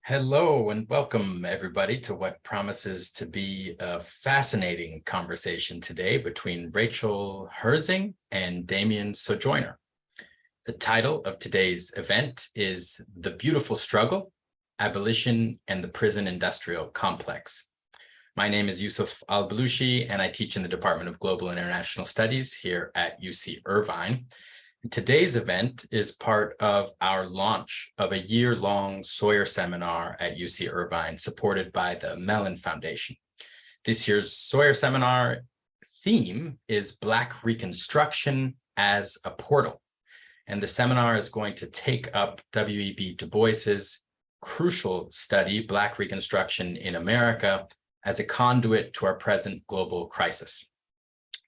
Hello and welcome everybody to what promises to be a fascinating conversation today between Rachel Herzing and Damien Sojourner. The title of today's event is The Beautiful Struggle, Abolition and the Prison Industrial Complex. My name is Yusuf Al-Balushi and I teach in the Department of Global and International Studies here at UC Irvine. Today's event is part of our launch of a year-long Sawyer seminar at UC Irvine, supported by the Mellon Foundation. This year's Sawyer seminar theme is Black Reconstruction as a Portal. And the seminar is going to take up W.E.B. Du Bois's crucial study, Black Reconstruction in America, as a conduit to our present global crisis.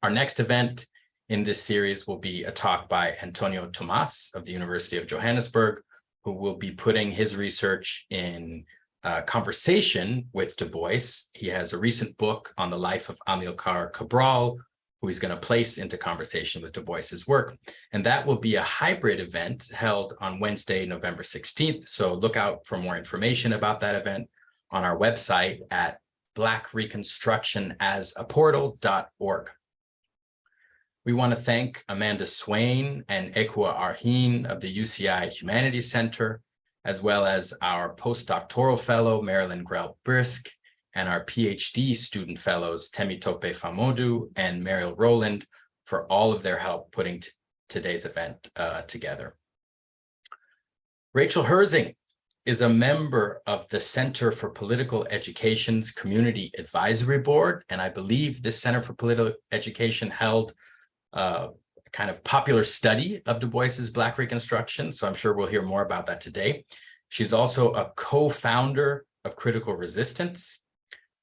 Our next event in this series will be a talk by Antonio Tomas of the University of Johannesburg, who will be putting his research in conversation with Du Bois. He has a recent book on the life of Amilcar Cabral, who he's going to place into conversation with Du Bois's work. And that will be a hybrid event held on Wednesday, November 16th. So look out for more information about that event on our website at blackreconstructionasaportal.org. We want to thank Amanda Swain and Ekua Arhin of the UCI Humanities Center, as well as our postdoctoral fellow, Marilyn Grell-Brisk, and our PhD student fellows, Temitope Famodu and Mariel Rowland, for all of their help putting today's event together. Rachel Herzing is a member of the Center for Political Education's Community Advisory Board, and I believe this Center for Political Education held kind of popular study of Du Bois's Black Reconstruction, so I'm sure we'll hear more about that today. She's also a co-founder of Critical Resistance.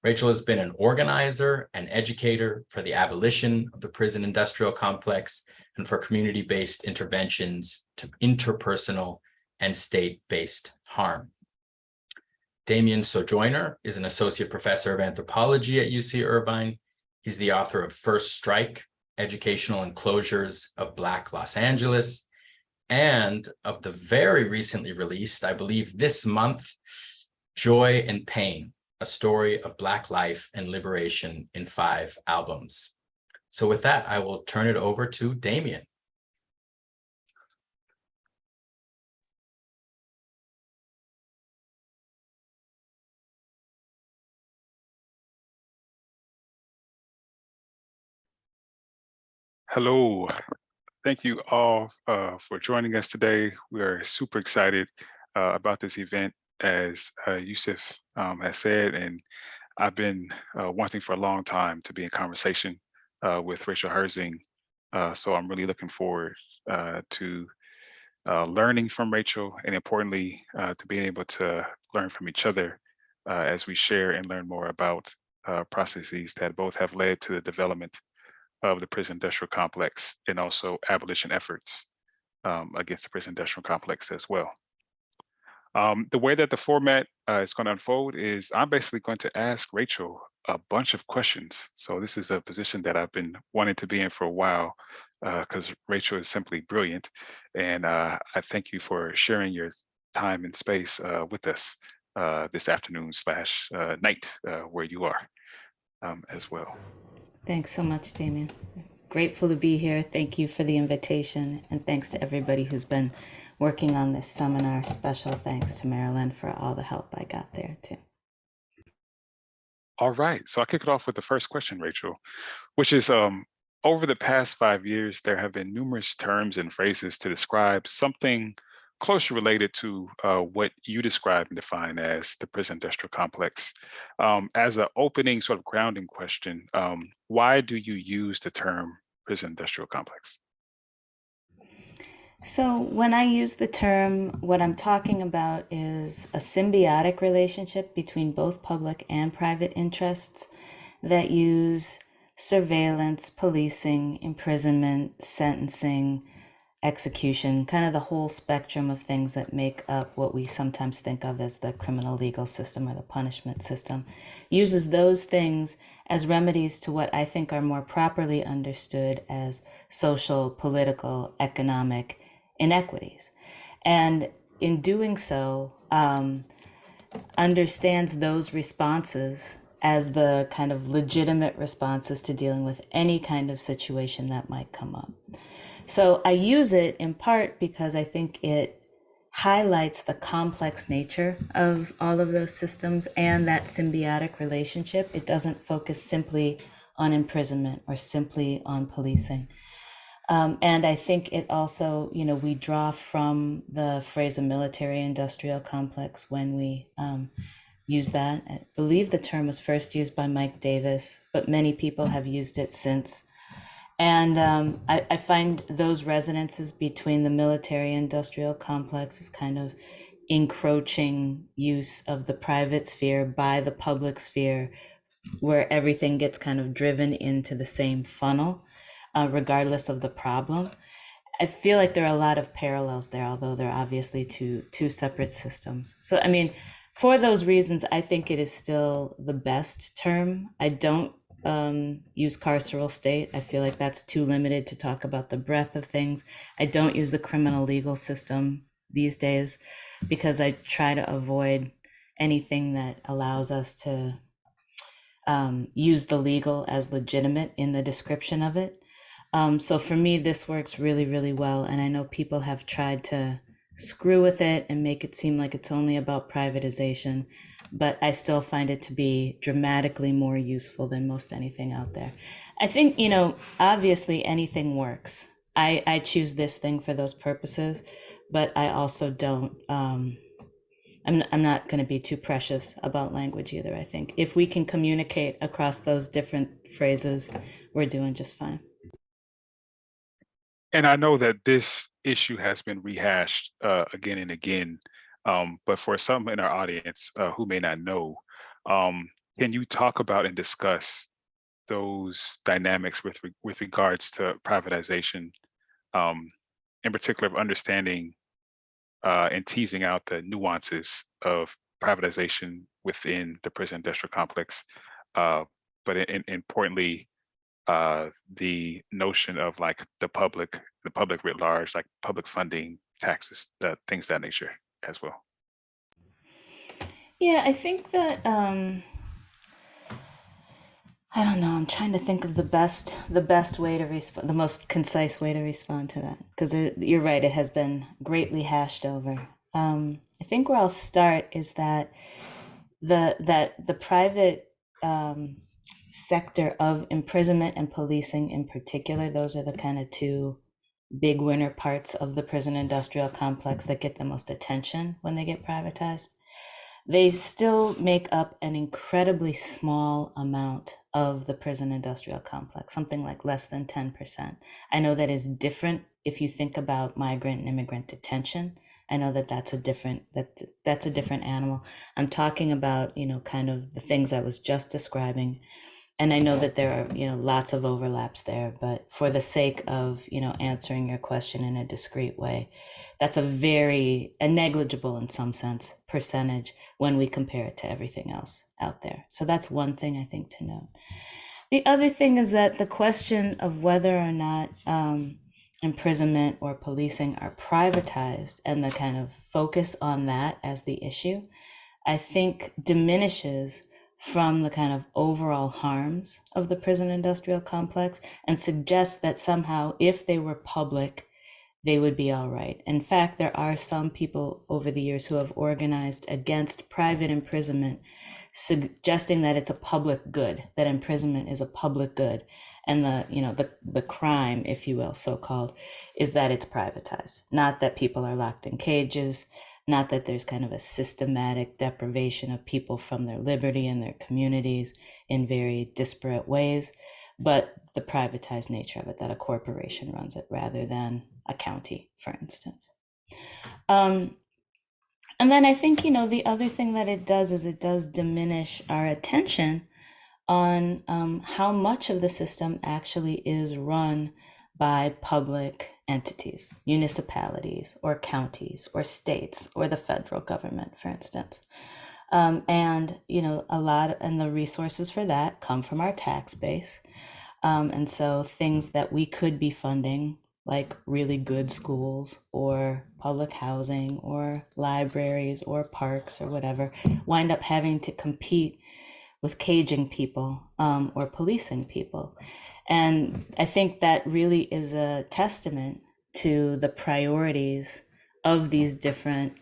Rachel has been an organizer and educator for the abolition of the prison industrial complex and for community-based interventions to interpersonal and state-based harm. Damien Sojourner is an associate professor of anthropology at UC Irvine. He's the author of First Strike, Educational Enclosures of Black Los Angeles, and of the very recently released, I believe this month, Joy and Pain, a story of Black life and liberation in 5 albums. So with that, I will turn it over to Damien. Hello, thank you all for joining us today. We are super excited about this event, as Yusuf has said, and I've been wanting for a long time to be in conversation with Rachel Herzing. So I'm really looking forward to learning from Rachel, and importantly, to being able to learn from each other as we share and learn more about processes that both have led to the development of the prison industrial complex and also abolition efforts against the prison industrial complex as well. The way that the format is going to unfold is I'm basically going to ask Rachel a bunch of questions. So this is a position that I've been wanting to be in for a while because Rachel is simply brilliant. And I thank you for sharing your time and space with us this afternoon/night where you are as well. Thanks so much, Damien. Grateful to be here. Thank you for the invitation, and thanks to everybody who's been working on this seminar. Special thanks to Marilyn for all the help I got there too. All right, so I'll kick it off with the first question, Rachel, which is over the past 5 years, there have been numerous terms and phrases to describe something closely related to what you describe and define as the prison industrial complex. As an opening sort of grounding question, why do you use the term prison industrial complex? So when I use the term, what I'm talking about is a symbiotic relationship between both public and private interests that use surveillance, policing, imprisonment, sentencing, execution, kind of the whole spectrum of things that make up what we sometimes think of as the criminal legal system or the punishment system, uses those things as remedies to what I think are more properly understood as social, political, economic inequities. And in doing so, understands those responses as the kind of legitimate responses to dealing with any kind of situation that might come up. So I use it in part because I think it highlights the complex nature of all of those systems and that symbiotic relationship. It doesn't focus simply on imprisonment or simply on policing. And I think it also, we draw from the phrase the military industrial complex when we use that. I believe the term was first used by Mike Davis, but many people have used it since. And I find those resonances between the military industrial complex is kind of encroaching use of the private sphere by the public sphere, where everything gets kind of driven into the same funnel, regardless of the problem. I feel like there are a lot of parallels there, although they're obviously two separate systems. So, I mean, for those reasons, I think it is still the best term. I don't use carceral state. I feel like that's too limited to talk about the breadth of things. I don't use the criminal legal system these days because I try to avoid anything that allows us to use the legal as legitimate in the description of it. So for me, this works really, really well. And I know people have tried to screw with it and make it seem like it's only about privatization, but I still find it to be dramatically more useful than most anything out there. I think, obviously anything works. I choose this thing for those purposes, but I also don't, I'm not going to be too precious about language either. I think if we can communicate across those different phrases, we're doing just fine. And I know that this issue has been rehashed again and again, but for some in our audience who may not know, can you talk about and discuss those dynamics with regards to privatization, in particular of understanding and teasing out the nuances of privatization within the prison industrial complex, but importantly, the notion of like the public writ large, like public funding, taxes, things of that nature as well. Yeah, I think that I don't know. I'm trying to think of the best way to respond, the most concise way to respond to that, because you're right. It has been greatly hashed over. I think where I'll start is that the private sector of imprisonment and policing in particular, those are the kind of two big winner parts of the prison industrial complex that get the most attention when they get privatized. They still make up an incredibly small amount of the prison industrial complex, something like less than 10%. I know that is different if you think about migrant and immigrant detention. I know that that's a different animal. I'm talking about, kind of the things I was just describing. And I know that there are, lots of overlaps there, but for the sake of, answering your question in a discrete way, that's a negligible in some sense percentage when we compare it to everything else out there. So that's one thing I think to note. The other thing is that the question of whether or not imprisonment or policing are privatized and the kind of focus on that as the issue, I think diminishes from the kind of overall harms of the prison industrial complex and suggests that somehow if they were public, they would be all right. In fact, there are some people over the years who have organized against private imprisonment, suggesting that it's a public good, that imprisonment is a public good. And the crime, if you will, so-called, is that it's privatized, not that people are locked in cages, not that there's kind of a systematic deprivation of people from their liberty and their communities in very disparate ways, but the privatized nature of it, that a corporation runs it rather than a county, for instance. And then I think, the other thing that it does is it does diminish our attention on how much of the system actually is run by public entities, municipalities or counties or states or the federal government, for instance. And, a lot, and the resources for that come from our tax base. And so things that we could be funding like really good schools or public housing or libraries or parks or whatever, wind up having to compete with caging people or policing people. And I think that really is a testament to the priorities of these different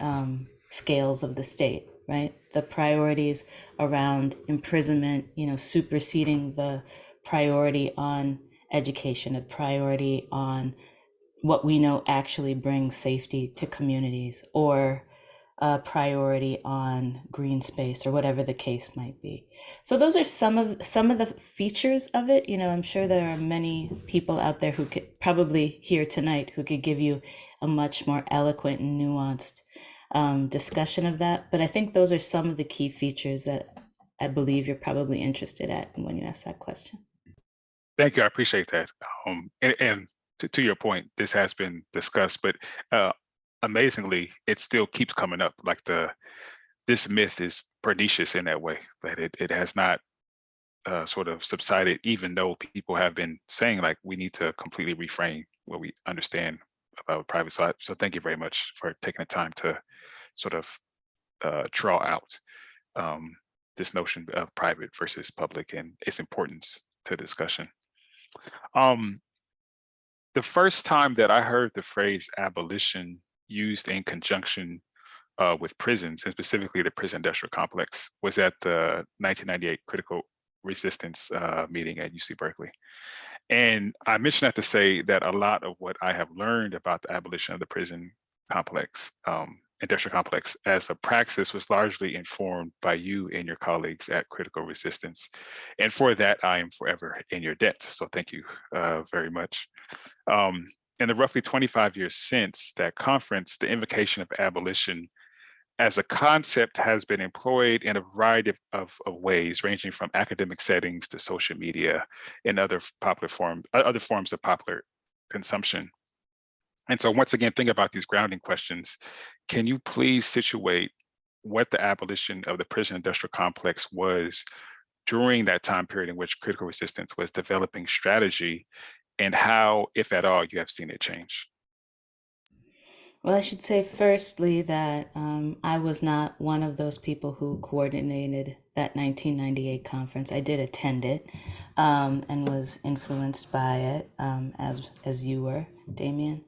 scales of the state, right? The priorities around imprisonment, superseding the priority on education, a priority on what we know actually brings safety to communities, or a priority on green space, or whatever the case might be. So those are some of the features of it. I'm sure there are many people out there who could probably here tonight who could give you a much more eloquent and nuanced discussion of that. But I think those are some of the key features that I believe you're probably interested at when you ask that question. Thank you. I appreciate that. And to your point, this has been discussed, but amazingly, it still keeps coming up. Like this myth is pernicious in that way, that it has not sort of subsided, even though people have been saying like we need to completely reframe what we understand about private. So thank you very much for taking the time to sort of draw out this notion of private versus public and its importance to discussion. The first time that I heard the phrase abolition used in conjunction with prisons, and specifically the prison industrial complex, was at the 1998 Critical Resistance meeting at UC Berkeley. And I mention that to say that a lot of what I have learned about the abolition of the prison complex, industrial complex as a praxis, was largely informed by you and your colleagues at Critical Resistance. And for that, I am forever in your debt. So thank you very much. In the roughly 25 years since that conference, the invocation of abolition as a concept has been employed in a variety of ways, ranging from academic settings to social media and other forms of popular consumption. And so once again, think about these grounding questions. Can you please situate what the abolition of the prison industrial complex was during that time period in which Critical Resistance was developing strategy, and how, if at all, you have seen it change? Well, I should say firstly that I was not one of those people who coordinated that 1998 conference. I did attend it and was influenced by it, as you were, Damien.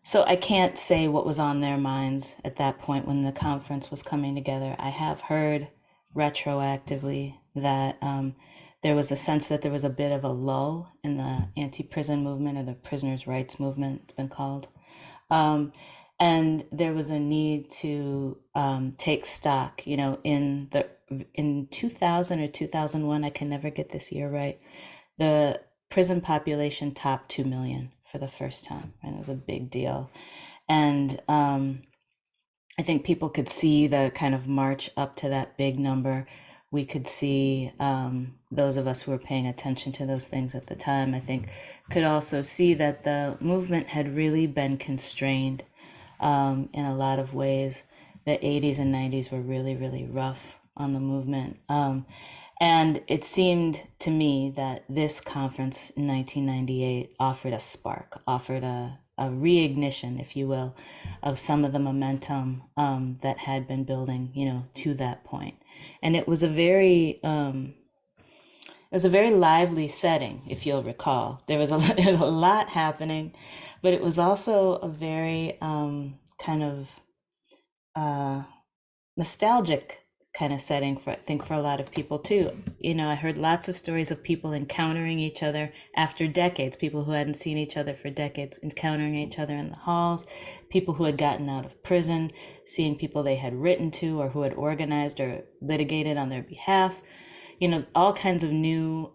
So I can't say what was on their minds at that point when the conference was coming together. I have heard retroactively that there was a sense that there was a bit of a lull in the anti-prison movement, or the prisoners' rights movement, it's been called. And there was a need to take stock, in 2000 or 2001, I can never get this year right, the prison population topped 2 million for the first time, and it was a big deal. And I think people could see the kind of march up to that big number. We could see, those of us who were paying attention to those things at the time, I think, could also see that the movement had really been constrained in a lot of ways. The 80s and 90s were really, really rough on the movement. And it seemed to me that this conference in 1998 offered a spark, offered a reignition, if you will, of some of the momentum that had been building, to that point. And it was a very lively setting, if you'll recall. There was a lot happening, but it was also a very kind of nostalgic kind of setting for, I think, for a lot of people too. I heard lots of stories of people encountering each other after decades, people who hadn't seen each other for decades, encountering each other in the halls, people who had gotten out of prison, seeing people they had written to or who had organized or litigated on their behalf. All kinds of new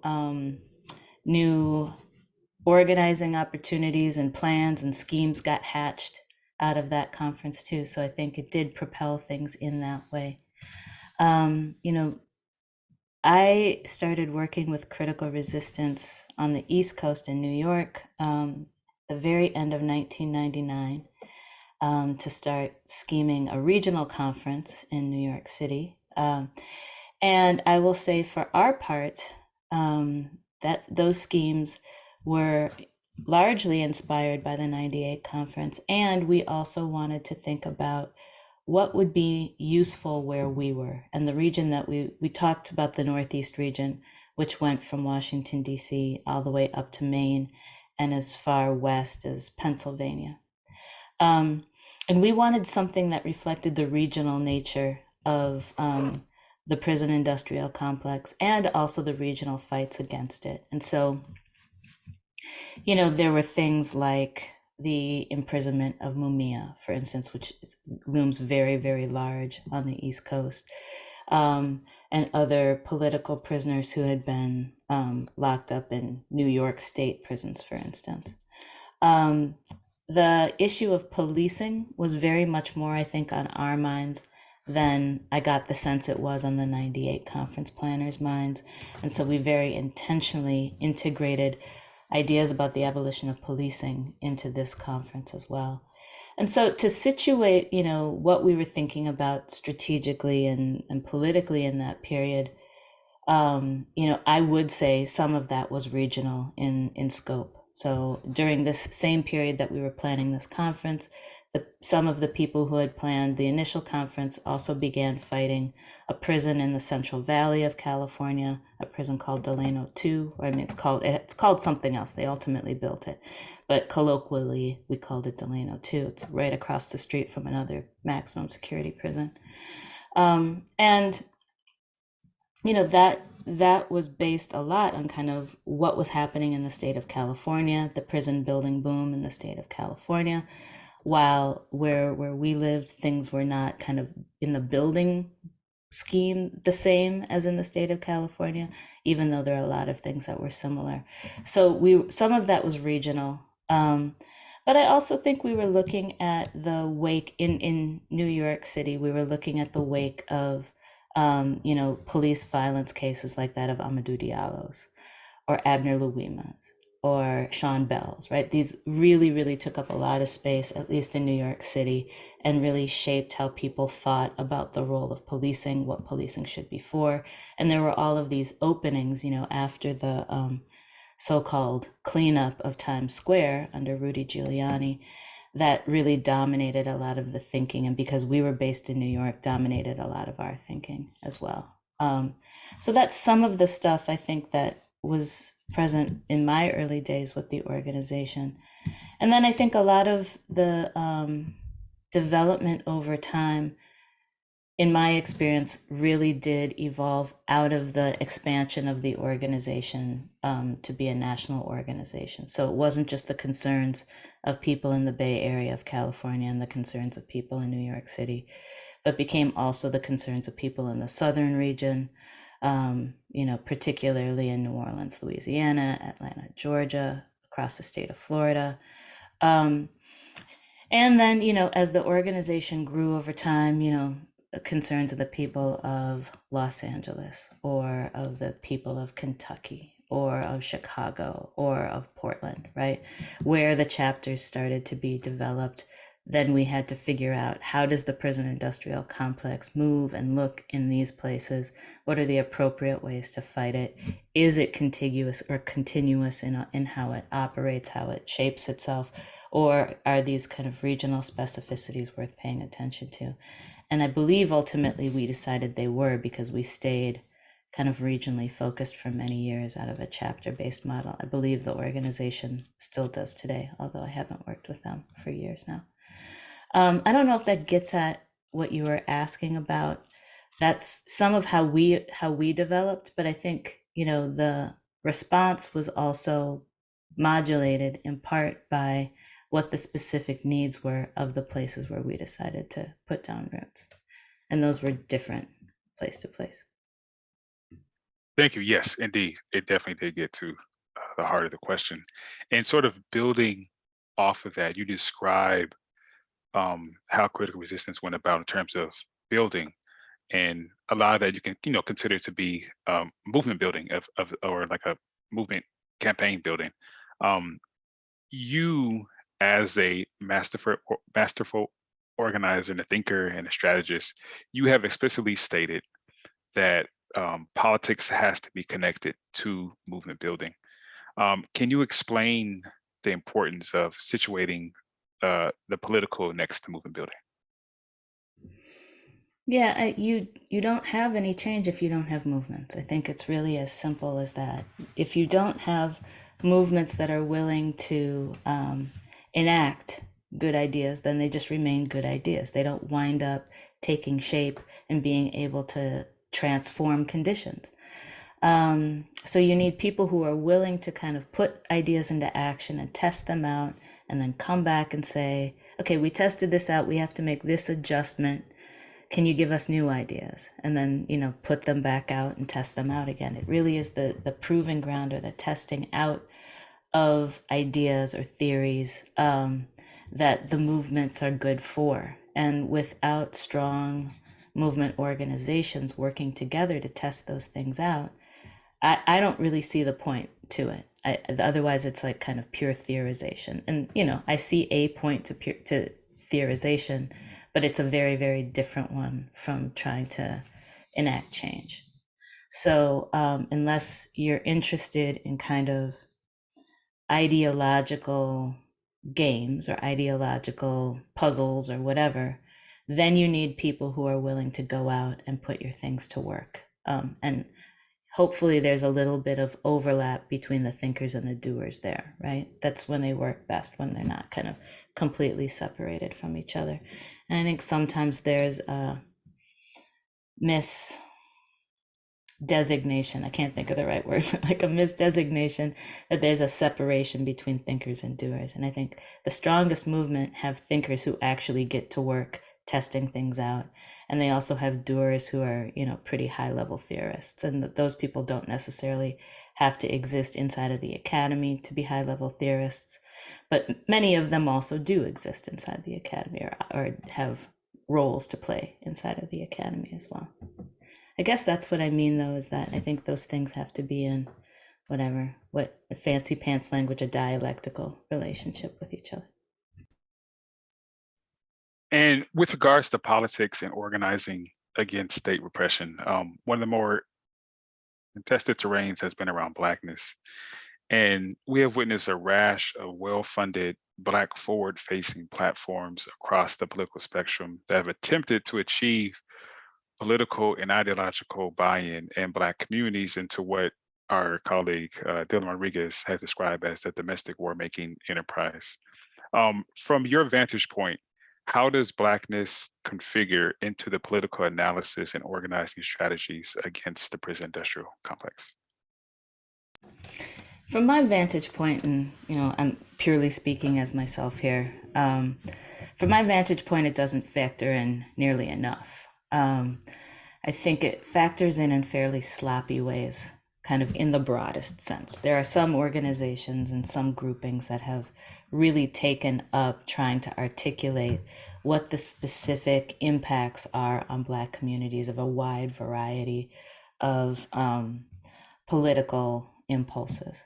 organizing opportunities and plans and schemes got hatched out of that conference too. So I think it did propel things in that way. I started working with Critical Resistance on the East Coast in New York, the very end of 1999, to start scheming a regional conference in New York City. And I will say, for our part, that those schemes were largely inspired by the 98 conference. And we also wanted to think about what would be useful where we were. And the region that we talked about, the Northeast region, which went from Washington, D.C. all the way up to Maine and as far west as Pennsylvania. And we wanted something that reflected the regional nature of the prison industrial complex and also the regional fights against it. And so, there were things like the imprisonment of Mumia, for instance, which looms very, very large on the East Coast, and other political prisoners who had been locked up in New York State prisons, for instance. The issue of policing was very much more, I think, on our minds than I got the sense it was on the 98 conference planners' minds. And so we very intentionally integrated ideas about the abolition of policing into this conference as well. And so to situate, what we were thinking about strategically and politically in that period, I would say some of that was regional in scope. So during this same period that we were planning this conference, some of the people who had planned the initial conference also began fighting a prison in the Central Valley of California, a prison called Delano II. It's called something else. They ultimately built it, but colloquially we called it Delano II. It's right across the street from another maximum security prison, and that was based a lot on kind of what was happening in the state of California, the prison building boom in the state of California, while where we lived, things were not kind of in the building scheme the same as in the state of California, even though there are a lot of things that were similar. So some of that was regional. But I also think we were looking at the wake in New York City. We were looking at the wake of police violence cases like that of Amadou Diallo's or Abner Louima's or Sean Bell's, right? These really, really took up a lot of space, at least in New York City, and really shaped how people thought about the role of policing, what policing should be for. And there were all of these openings, after the so-called cleanup of Times Square under Rudy Giuliani, that really dominated a lot of the thinking, and because we were based in New York, dominated a lot of our thinking as well. So that's some of the stuff I think that was present in my early days with the organization. And then I think a lot of the development over time, in my experience, really did evolve out of the expansion of the organization to be a national organization. So it wasn't just the concerns of people in the Bay Area of California and the concerns of people in New York City, but became also the concerns of people in the southern region, particularly in New Orleans, Louisiana, Atlanta, Georgia, across the state of Florida. And then, as the organization grew over time, concerns of the people of Los Angeles or of the people of Kentucky or of Chicago or of Portland, right? Where the chapters started to be developed, then we had to figure out, how does the prison industrial complex move and look in these places? What are the appropriate ways to fight it? Is it contiguous or continuous in how it operates, how it shapes itself? Or are these kind of regional specificities worth paying attention to? And I believe ultimately we decided they were, because we stayed kind of regionally focused for many years out of a chapter-based model. I believe the organization still does today, although I haven't worked with them for years now. I don't know if that gets at what you were asking about. That's some of how we developed, but I think, the response was also modulated in part by what the specific needs were of the places where we decided to put down roots. And those were different place to place. Thank you. Yes, indeed. It definitely did get to the heart of the question. And sort of building off of that, you describe how critical resistance went about in terms of building, and a lot of that you can consider to be movement building or like a movement campaign building. You, as a masterful organizer and a thinker and a strategist, you have explicitly stated that politics has to be connected to movement building. Can you explain the importance of situating the political next to movement building? Yeah, you don't have any change if you don't have movements. I think it's really as simple as that. If you don't have movements that are willing to enact good ideas, then they just remain good ideas. They don't wind up taking shape and being able to transform conditions. So you need people who are willing to kind of put ideas into action and test them out, and then come back and say, okay, we tested this out, we have to make this adjustment. Can you give us new ideas? And then, put them back out and test them out again. It really is the proving ground, or the testing out of ideas or theories that the movements are good for. And without strong movement organizations working together to test those things out, I don't really see the point to it. Otherwise, it's like kind of pure theorization. And, I see a point to theorization, but it's a very, very different one from trying to enact change. So unless you're interested in kind of ideological games or ideological puzzles or whatever, then you need people who are willing to go out and put your things to work. And hopefully there's a little bit of overlap between the thinkers and the doers there, right? That's when they work best, when they're not kind of completely separated from each other. And I think sometimes there's a misdesignation, I can't think of the right word, but like a misdesignation that there's a separation between thinkers and doers. And I think the strongest movement have thinkers who actually get to work testing things out. And they also have doers who are, pretty high level theorists. And those people don't necessarily have to exist inside of the academy to be high level theorists. But many of them also do exist inside the academy, or have roles to play inside of the academy as well. I guess that's what I mean, though, is that I think those things have to be in what fancy pants language, a dialectical relationship with each other. And with regards to politics and organizing against state repression, one of the more contested terrains has been around Blackness. And we have witnessed a rash of well-funded Black forward-facing platforms across the political spectrum that have attempted to achieve political and ideological buy-in in Black communities into what our colleague Dylan Rodriguez has described as the domestic war-making enterprise. From your vantage point, how does Blackness configure into the political analysis and organizing strategies against the prison industrial complex? From my vantage point, and I'm purely speaking as myself here, from my vantage point, it doesn't factor in nearly enough. I think it factors in fairly sloppy ways, kind of in the broadest sense. There are some organizations and some groupings that have really taken up trying to articulate what the specific impacts are on Black communities of a wide variety of political impulses.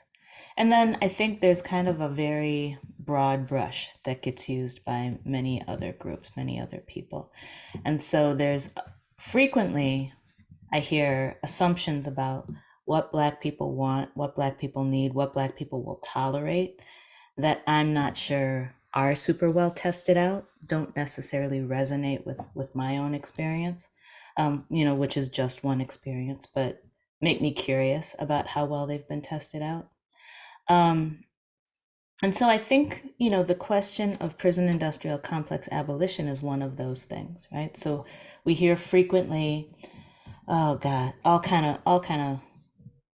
And then I think there's kind of a very broad brush that gets used by many other groups, many other people. And so there's frequently, I hear assumptions about what Black people want, what Black people need, what Black people will tolerate, that I'm not sure are super well tested out, don't necessarily resonate with my own experience, which is just one experience, but make me curious about how well they've been tested out. And so I think, the question of prison industrial complex abolition is one of those things, right? So we hear frequently, oh God, all kind of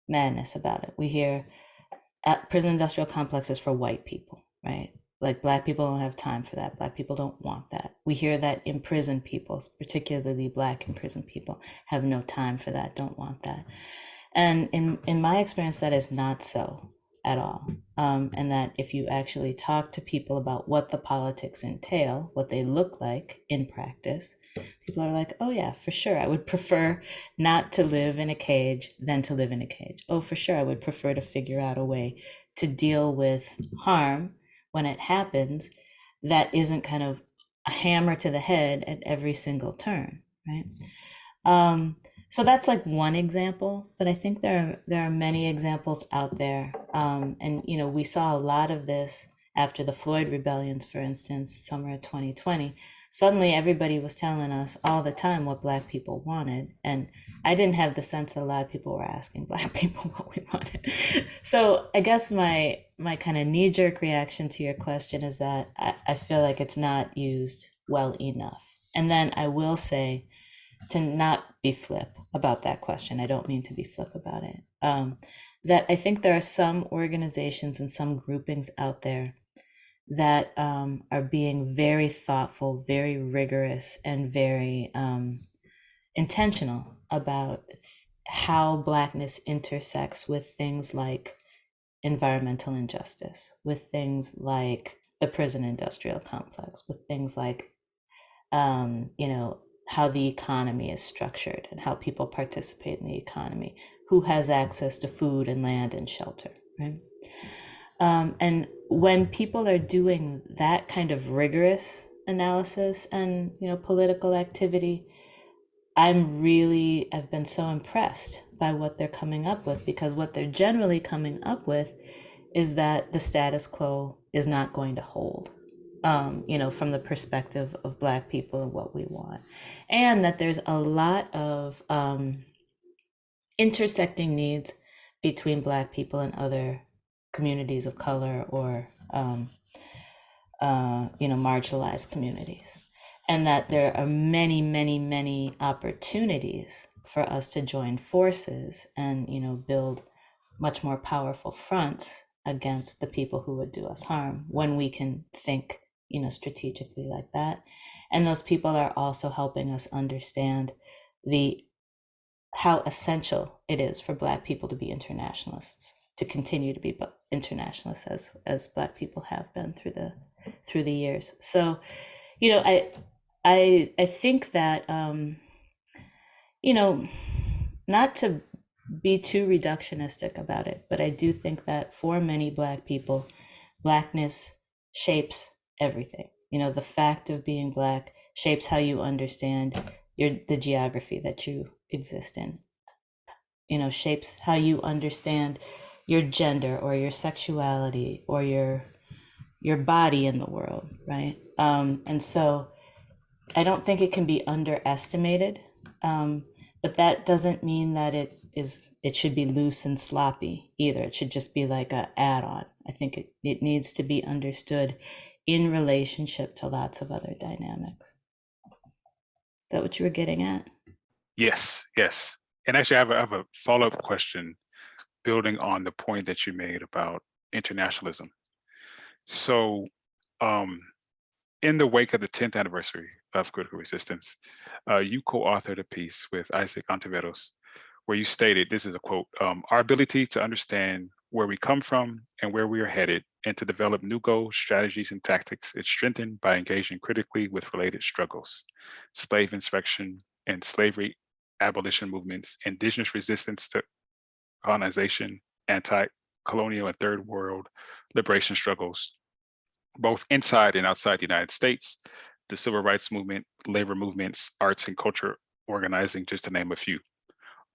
madness about it. We hear prison industrial complex is for white people, right? Like Black people don't have time for that. Black people don't want that. We hear that imprisoned people, particularly Black imprisoned people, have no time for that, don't want that. And in my experience, that is not so at all. And that if you actually talk to people about what the politics entail, what they look like in practice, people are like, oh yeah, for sure. I would prefer not to live in a cage than to live in a cage. Oh, for sure. I would prefer to figure out a way to deal with harm when it happens that isn't kind of a hammer to the head at every single turn, right? So that's like one example, but I think there are many examples out there. And you know, we saw a lot of this after the Floyd rebellions, for instance, summer of 2020. Suddenly everybody was telling us all the time what Black people wanted. And I didn't have the sense that a lot of people were asking Black people what we wanted. So I guess my kind of knee-jerk reaction to your question is that I feel like it's not used well enough. And then I will say, to not be flip about that question, I don't mean to be flip about it, that I think there are some organizations and some groupings out there that are being very thoughtful, very rigorous, and very intentional about how Blackness intersects with things like environmental injustice, with things like the prison industrial complex, with things like you know, how the economy is structured and how people participate in the economy, who has access to food and land and shelter, right? And when people are doing that kind of rigorous analysis and, you know, political activity, I've been so impressed by what they're coming up with, because what they're generally coming up with is that the status quo is not going to hold, you know, from the perspective of Black people and what we want. And that there's a lot of intersecting needs between Black people and other communities of color or, you know, marginalized communities. And that there are many, many, many opportunities for us to join forces and, you know, build much more powerful fronts against the people who would do us harm when we can think, you know, strategically like that. And those people are also helping us understand how essential it is for Black people to be internationalists, to continue to be internationalists as Black people have been through the years. So, you know, I think that you know, not to be too reductionistic about it, but I do think that for many Black people, Blackness shapes everything. You know, the fact of being Black shapes how you understand the geography that you exist in. You know, shapes how you understand your gender or your sexuality or your body in the world, right? And so I don't think it can be underestimated, but that doesn't mean that it should be loose and sloppy either. It should just be like a add-on. I think it needs to be understood in relationship to lots of other dynamics. Is that what you were getting at? Yes, yes. And actually, I have a follow-up question building on the point that you made about internationalism. So, in the wake of the 10th anniversary of Critical Resistance, you co-authored a piece with Isaac Ontiveros, where you stated, this is a quote, our ability to understand where we come from and where we are headed, and to develop new goals, strategies, and tactics is strengthened by engaging critically with related struggles, slave inspection and slavery abolition movements, indigenous resistance to colonization, anti-colonial and third world liberation struggles, both inside and outside the United States, the civil rights movement, labor movements, arts and culture organizing, just to name a few.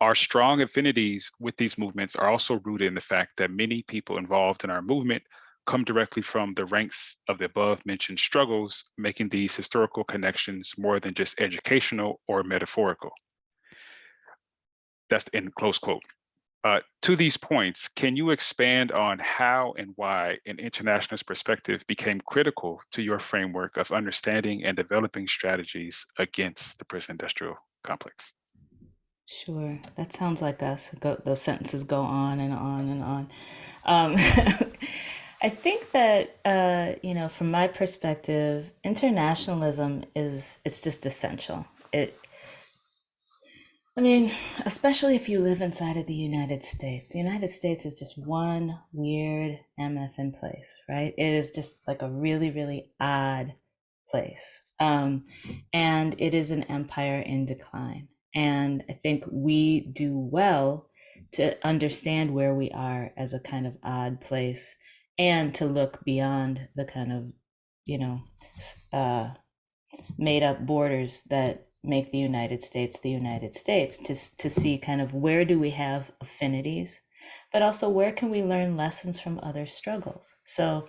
Our strong affinities with these movements are also rooted in the fact that many people involved in our movement come directly from the ranks of the above mentioned struggles, making these historical connections more than just educational or metaphorical. That's in close quote. To these points, can you expand on how and why an internationalist perspective became critical to your framework of understanding and developing strategies against the prison industrial complex? Sure, that sounds like us. Those sentences go on and on and on. I think that you know, from my perspective, internationalism it's just essential. I mean, especially if you live inside of the United States. The United States is just one weird MFN place, right? It is just like a really, really odd place. And it is an empire in decline. And I think we do well to understand where we are as a kind of odd place and to look beyond the kind of, you know, made up borders that make the United States, to see kind of where do we have affinities, but also where can we learn lessons from other struggles. So,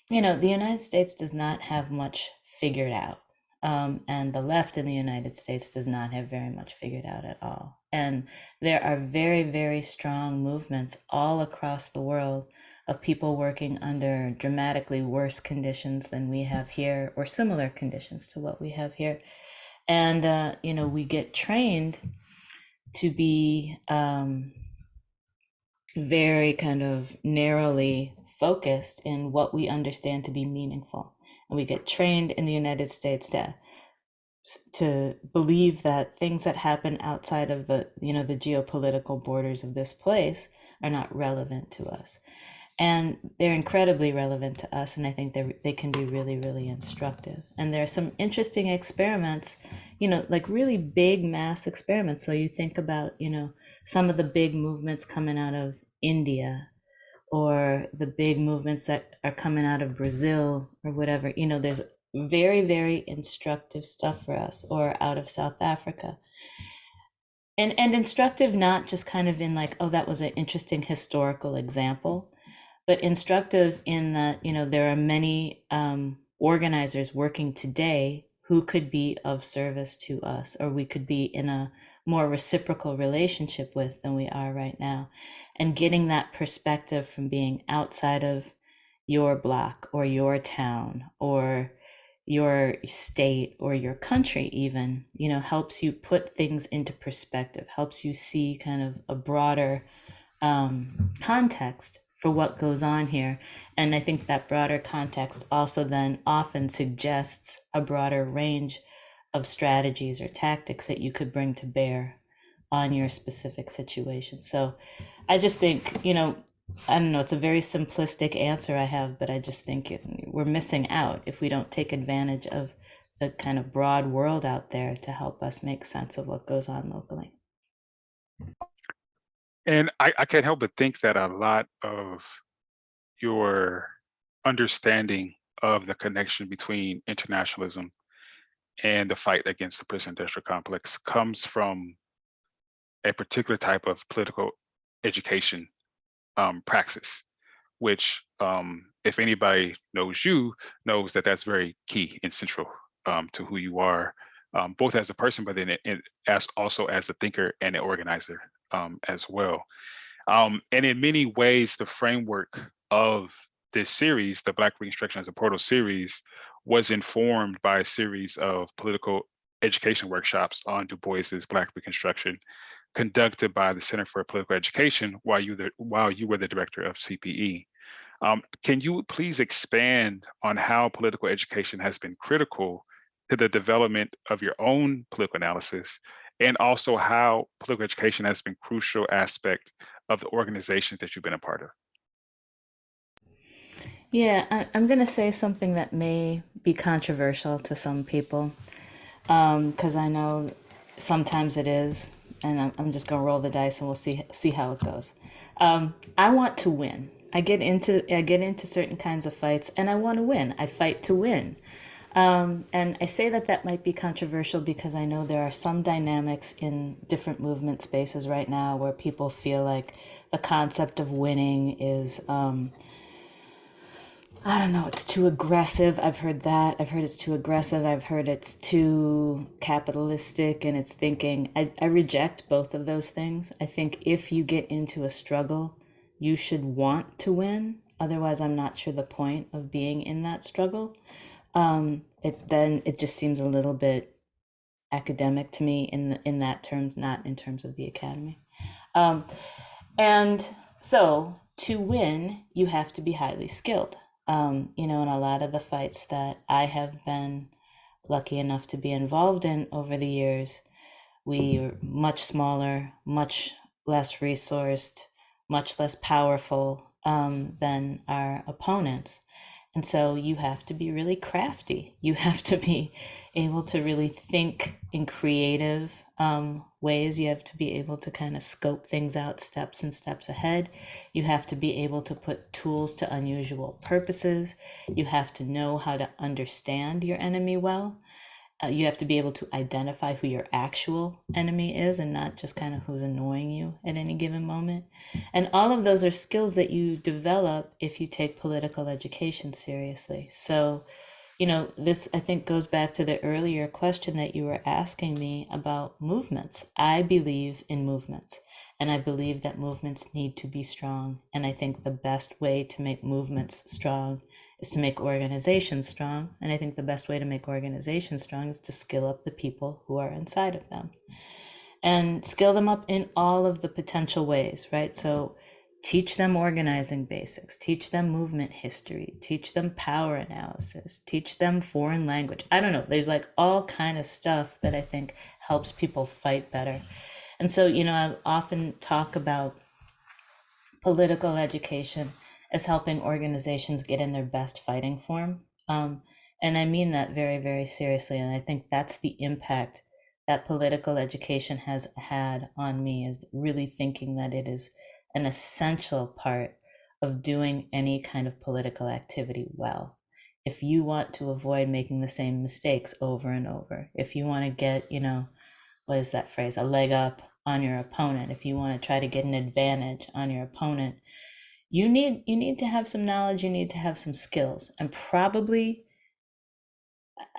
the United States does not have much figured out. And the left in the United States does not have very much figured out at all. And there are very, very strong movements all across the world of people working under dramatically worse conditions than we have here, or similar conditions to what we have here. And, we get trained to be very kind of narrowly focused in what we understand to be meaningful. And we get trained in the United States to believe that things that happen outside of the geopolitical borders of this place are not relevant to us. And they're incredibly relevant to us, and I think they can be really, really instructive. And there are some interesting experiments, like really big mass experiments. So you think about, some of the big movements coming out of India, or the big movements that are coming out of Brazil or whatever. There's very, very instructive stuff for us, or out of South Africa. And instructive, not just kind of in like, oh, that was an interesting historical example, but instructive in that, there are many organizers working today who could be of service to us, or we could be in a more reciprocal relationship with than we are right now. And getting that perspective from being outside of your block or your town or your state or your country even, helps you put things into perspective, helps you see kind of a broader context for what goes on here. And I think that broader context also then often suggests a broader range of strategies or tactics that you could bring to bear on your specific situation. So I just think, I don't know, it's a very simplistic answer I have, but I just think we're missing out if we don't take advantage of the kind of broad world out there to help us make sense of what goes on locally. And I can't help but think that a lot of your understanding of the connection between internationalism and the fight against the prison industrial complex comes from a particular type of political education praxis, which, if anybody knows you, knows that that's very key and central to who you are, both as a person, but then also as a thinker and an organizer as well. And in many ways, the framework of this series, the Black Reconstruction as a Portal series, was informed by a series of political education workshops on Du Bois's Black Reconstruction, conducted by the Center for Political Education while you were the director of CPE. Can you please expand on how political education has been critical to the development of your own political analysis, and also how political education has been a crucial aspect of the organizations that you've been a part of? Yeah, I'm going to say something that may be controversial to some people, because I know sometimes it is, and I'm just going to roll the dice and we'll see how it goes. I want to win. I get into certain kinds of fights and I want to win. I fight to win. And I say that might be controversial because I know there are some dynamics in different movement spaces right now where people feel like the concept of winning is, I don't know, it's too aggressive. I've heard that. I've heard it's too aggressive. I've heard it's too capitalistic in its thinking. I reject both of those things. I think if you get into a struggle, you should want to win. Otherwise, I'm not sure the point of being in that struggle. It just seems a little bit academic to me in that terms, not in terms of the academy. And so to win, you have to be highly skilled. In a lot of the fights that I have been lucky enough to be involved in over the years, we are much smaller, much less resourced, much less powerful than our opponents. And so you have to be really crafty. You have to be able to really think in creative ways. You have to be able to kind of scope things out steps and steps ahead. You have to be able to put tools to unusual purposes. You have to know how to understand your enemy well. You have to be able to identify who your actual enemy is and not just kind of who's annoying you at any given moment. And all of those are skills that you develop if you take political education seriously. So, this I think goes back to the earlier question that you were asking me about movements. I believe in movements, and I believe that movements need to be strong. And I think the best way to make movements strong is to make organizations strong. And I think the best way to make organizations strong is to skill up the people who are inside of them and skill them up in all of the potential ways, right? So teach them organizing basics, teach them movement history, teach them power analysis, teach them foreign language. I don't know, there's like all kind of stuff that I think helps people fight better. And so, I often talk about political education as helping organizations get in their best fighting form. And I mean that very, very seriously. And I think that's the impact that political education has had on me, is really thinking that it is an essential part of doing any kind of political activity well. If you want to avoid making the same mistakes over and over, if you want to get, what is that phrase, a leg up on your opponent, if you want to try to get an advantage on your opponent, you need to have some knowledge, you need to have some skills. And probably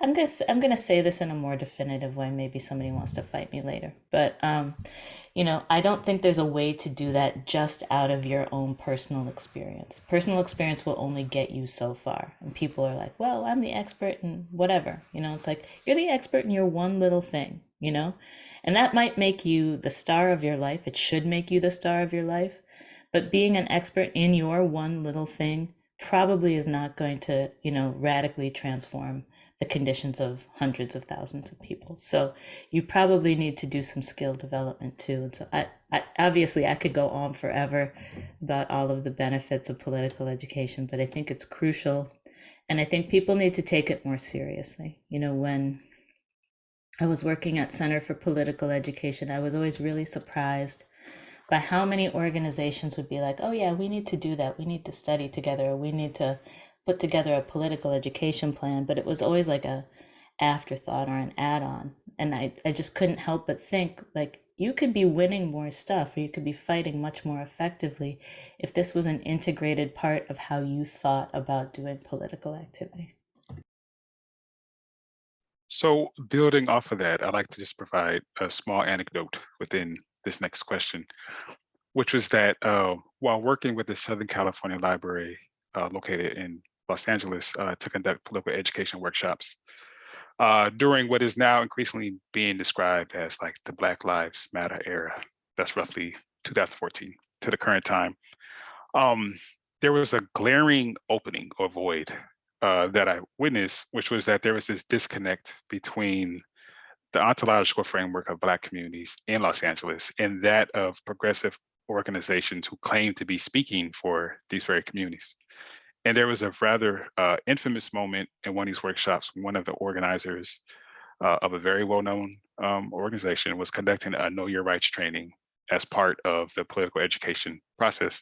I'm gonna say this in a more definitive way. Maybe somebody wants to fight me later, but I don't think there's a way to do that just out of your own personal experience. Personal experience will only get you so far, and people are like, "Well, I'm the expert in whatever." It's like you're the expert in your one little thing, and that might make you the star of your life. It should make you the star of your life, but being an expert in your one little thing probably is not going to, radically transform the conditions of hundreds of thousands of people. So you probably need to do some skill development too. And so I obviously I could go on forever about all of the benefits of political education, but I think it's crucial. And I think people need to take it more seriously. When I was working at Center for Political Education, I was always really surprised by how many organizations would be like, "Oh yeah, we need to do that. We need to study together. Or we need to put together a political education plan." But it was always like a afterthought or an add-on. And I just couldn't help but think, like, you could be winning more stuff, or you could be fighting much more effectively if this was an integrated part of how you thought about doing political activity. So building off of that, I'd like to just provide a small anecdote within this next question, which was that while working with the Southern California Library located in Los Angeles to conduct political education workshops during what is now increasingly being described as like the Black Lives Matter era. That's roughly 2014 to the current time. There was a glaring opening or void that I witnessed, which was that there was this disconnect between the ontological framework of Black communities in Los Angeles and that of progressive organizations who claim to be speaking for these very communities. And there was a rather infamous moment in one of these workshops. One of the organizers of a very well-known organization was conducting a Know Your Rights training as part of the political education process.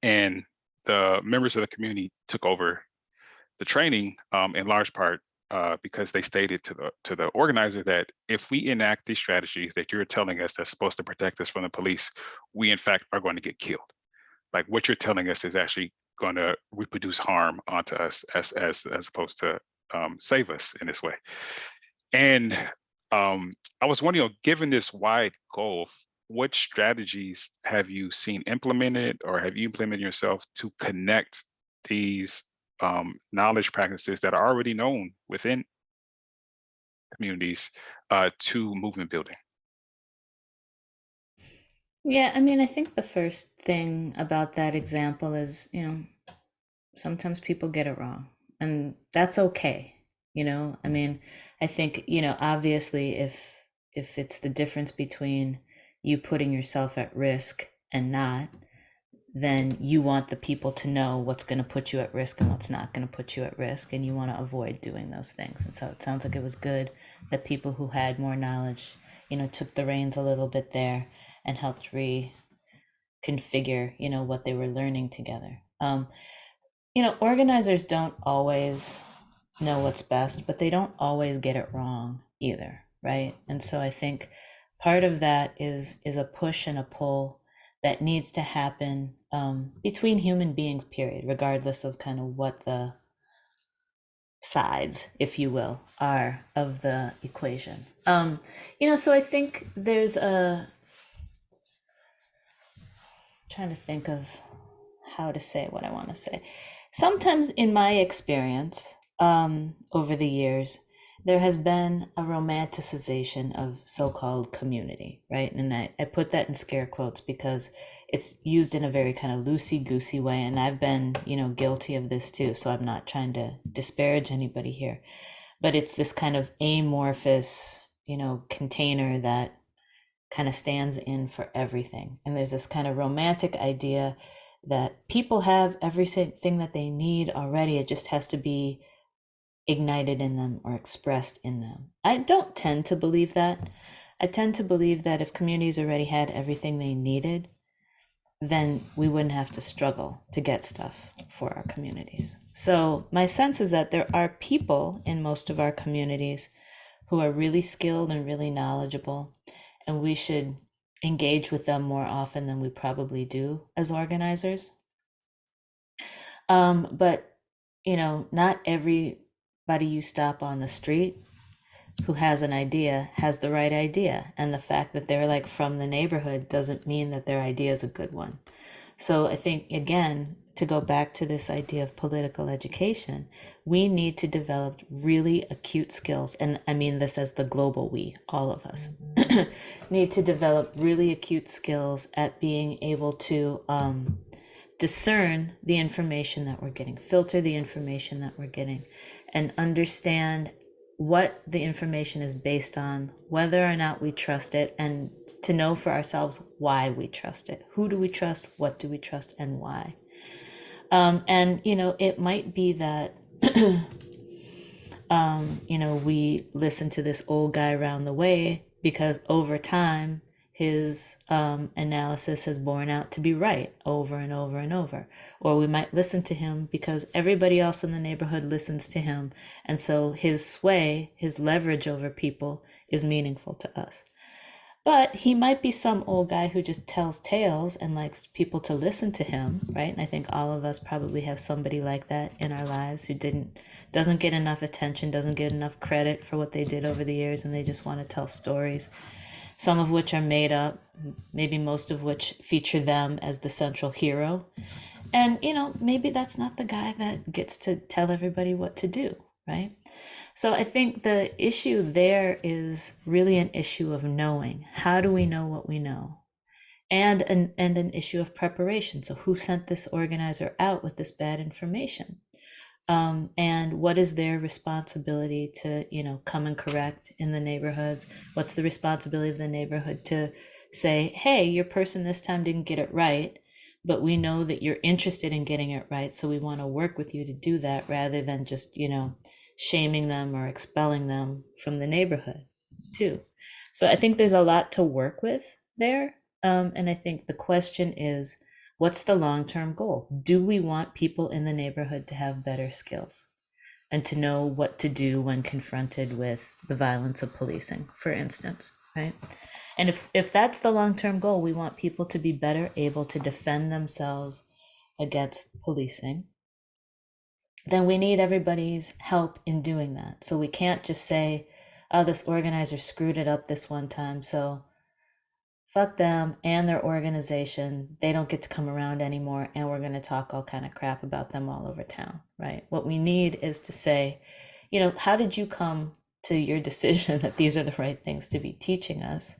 And the members of the community took over the training in large part because they stated to the organizer that if we enact these strategies that you're telling us that's supposed to protect us from the police, we in fact are going to get killed. Like what you're telling us is actually going to reproduce harm onto us as opposed to save us in this way. And I was wondering, given this wide gulf, what strategies have you seen implemented or have you implemented yourself to connect these knowledge practices that are already known within communities to movement building? Yeah, I mean, I think the first thing about that example is, sometimes people get it wrong, and that's okay. I mean, I think, obviously if it's the difference between you putting yourself at risk and not, then you want the people to know what's going to put you at risk and what's not going to put you at risk, and you want to avoid doing those things. And so it sounds like it was good that people who had more knowledge, took the reins a little bit there and helped reconfigure, what they were learning together. Organizers don't always know what's best, but they don't always get it wrong either, right? And so I think part of that is a push and a pull that needs to happen between human beings, period, regardless of kind of what the sides, if you will, are of the equation. So I think there's trying to think of how to say what I want to say. Sometimes in my experience, over the years, there has been a romanticization of so-called community, right? And I put that in scare quotes because it's used in a very kind of loosey-goosey way. And I've been, guilty of this too. So I'm not trying to disparage anybody here. But it's this kind of amorphous, container that kind of stands in for everything. And there's this kind of romantic idea that people have everything that they need already. It just has to be ignited in them or expressed in them. I don't tend to believe that. I tend to believe that if communities already had everything they needed, then we wouldn't have to struggle to get stuff for our communities. So my sense is that there are people in most of our communities who are really skilled and really knowledgeable, and we should engage with them more often than we probably do as organizers. But not everybody you stop on the street who has an idea has the right idea. And the fact that they're like from the neighborhood doesn't mean that their idea is a good one. So I think, again, to go back to this idea of political education, we need to develop really acute skills. And I mean this as the global we, all of us, need to develop really acute skills at being able to discern the information that we're getting, filter the information that we're getting, and understand what the information is based on, whether or not we trust it, and to know for ourselves why we trust it. Who do we trust? What do we trust? And why? And it might be that we listen to this old guy around the way because over time his analysis has borne out to be right over and over and over. Or we might listen to him because everybody else in the neighborhood listens to him. And so his sway, his leverage over people is meaningful to us. But he might be some old guy who just tells tales and likes people to listen to him, right? And I think all of us probably have somebody like that in our lives who doesn't get enough attention, doesn't get enough credit for what they did over the years, and they just want to tell stories, some of which are made up, maybe most of which feature them as the central hero. And, maybe that's not the guy that gets to tell everybody what to do, right? So I think the issue there is really an issue of knowing. How do we know what we know? And an issue of preparation. So who sent this organizer out with this bad information? And what is their responsibility to, come and correct in the neighborhoods? What's the responsibility of the neighborhood to say, hey, your person this time didn't get it right, but we know that you're interested in getting it right, so we want to work with you to do that rather than just, shaming them or expelling them from the neighborhood too. So I think there's a lot to work with there. And I think the question is, what's the long-term goal? Do we want people in the neighborhood to have better skills and to know what to do when confronted with the violence of policing, for instance, right? And if that's the long-term goal, we want people to be better able to defend themselves against policing, then we need everybody's help in doing that. So we can't just say, oh, this organizer screwed it up this one time, so fuck them and their organization. They don't get to come around anymore, and we're going to talk all kind of crap about them all over town, right? What we need is to say, how did you come to your decision that these are the right things to be teaching us?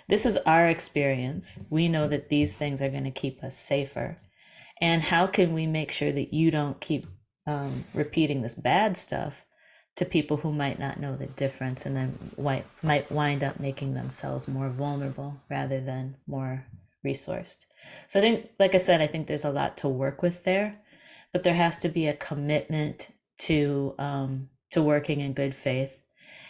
This is our experience. We know that these things are going to keep us safer. And how can we make sure that you don't keep repeating this bad stuff to people who might not know the difference and then might wind up making themselves more vulnerable rather than more resourced? So I think, like I said, I think there's a lot to work with there, but there has to be a commitment to working in good faith.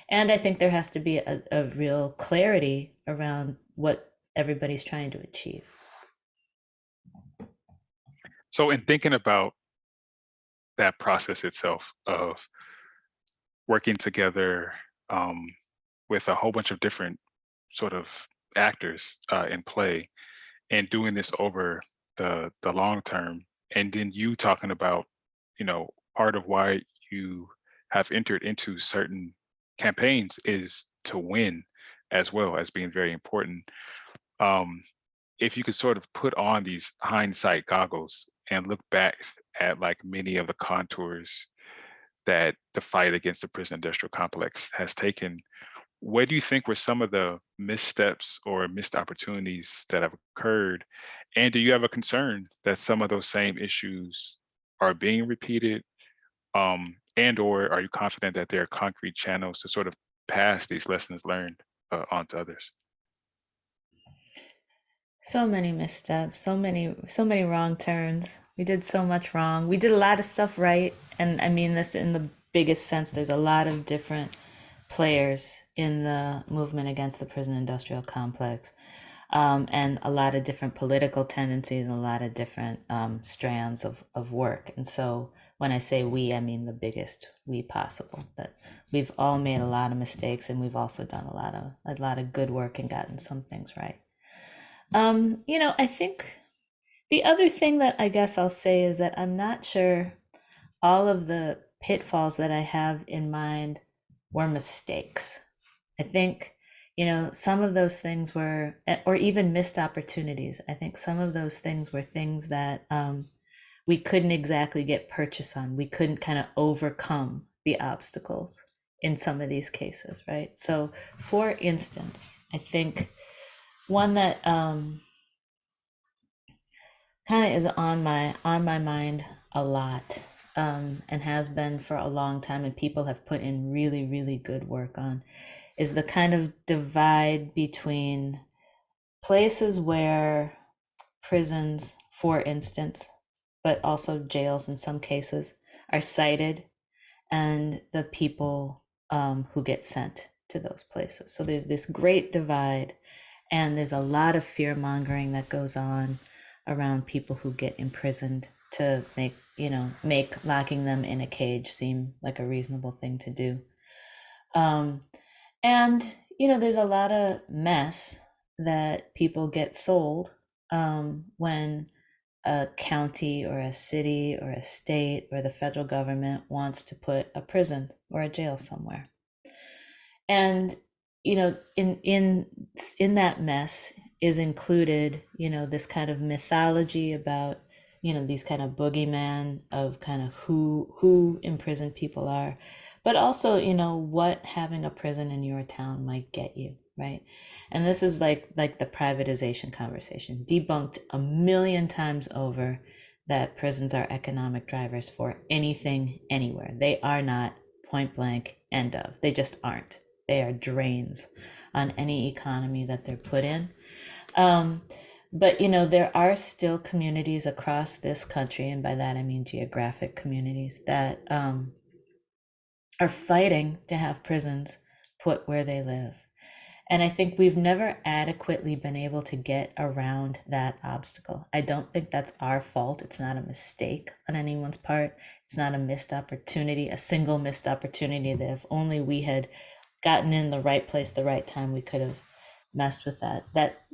And I think there has to be a real clarity around what everybody's trying to achieve. So in thinking about that process itself of working together with a whole bunch of different sort of actors in play, and doing this over the long term. And then you talking about, part of why you have entered into certain campaigns is to win, as well as being very important. Um, if you could sort of put on these hindsight goggles and look back at like many of the contours that the fight against the prison industrial complex has taken, what do you think were some of the missteps or missed opportunities that have occurred? And do you have a concern that some of those same issues are being repeated? And or are you confident that there are concrete channels to sort of pass these lessons learned on to others? So many missteps, so many wrong turns. We did so much wrong. We did a lot of stuff right, and I mean this in the biggest sense. There's a lot of different players in the movement against the prison industrial complex, and a lot of different political tendencies and a lot of different strands of work. And so when I say we, I mean the biggest we possible. That we've all made a lot of mistakes, and we've also done a lot of good work and gotten some things right. I think the other thing that I guess I'll say is that I'm not sure all of the pitfalls that I have in mind were mistakes. I think, some of those things were, or even missed opportunities. I think some of those things were things that we couldn't exactly get purchase on. We couldn't kind of overcome the obstacles in some of these cases, right? So, for instance, I think one that kind of is on my mind a lot, and has been for a long time, and people have put in really, really good work on, is the kind of divide between places where prisons, for instance, but also jails in some cases, are cited, and the people who get sent to those places. So there's this great divide, and there's a lot of fear mongering that goes on around people who get imprisoned to make locking them in a cage seem like a reasonable thing to do. And there's a lot of mess that people get sold when a county or a city or a state or the federal government wants to put a prison or a jail somewhere. And in that mess is included this kind of mythology about these kind of boogeyman of kind of who imprisoned people are, but also what having a prison in your town might get you, right? And this is like the privatization conversation, debunked a million times over, that prisons are economic drivers for anything anywhere. They are not, point blank, end of. They just aren't. They are drains on any economy that they're put in. But there are still communities across this country, and by that I mean geographic communities, that are fighting to have prisons put where they live. And I think we've never adequately been able to get around that obstacle. I don't think that's our fault. It's not a mistake on anyone's part. It's not a missed opportunity, a single missed opportunity that if only we had gotten in the right place, the right time, we could have messed with that.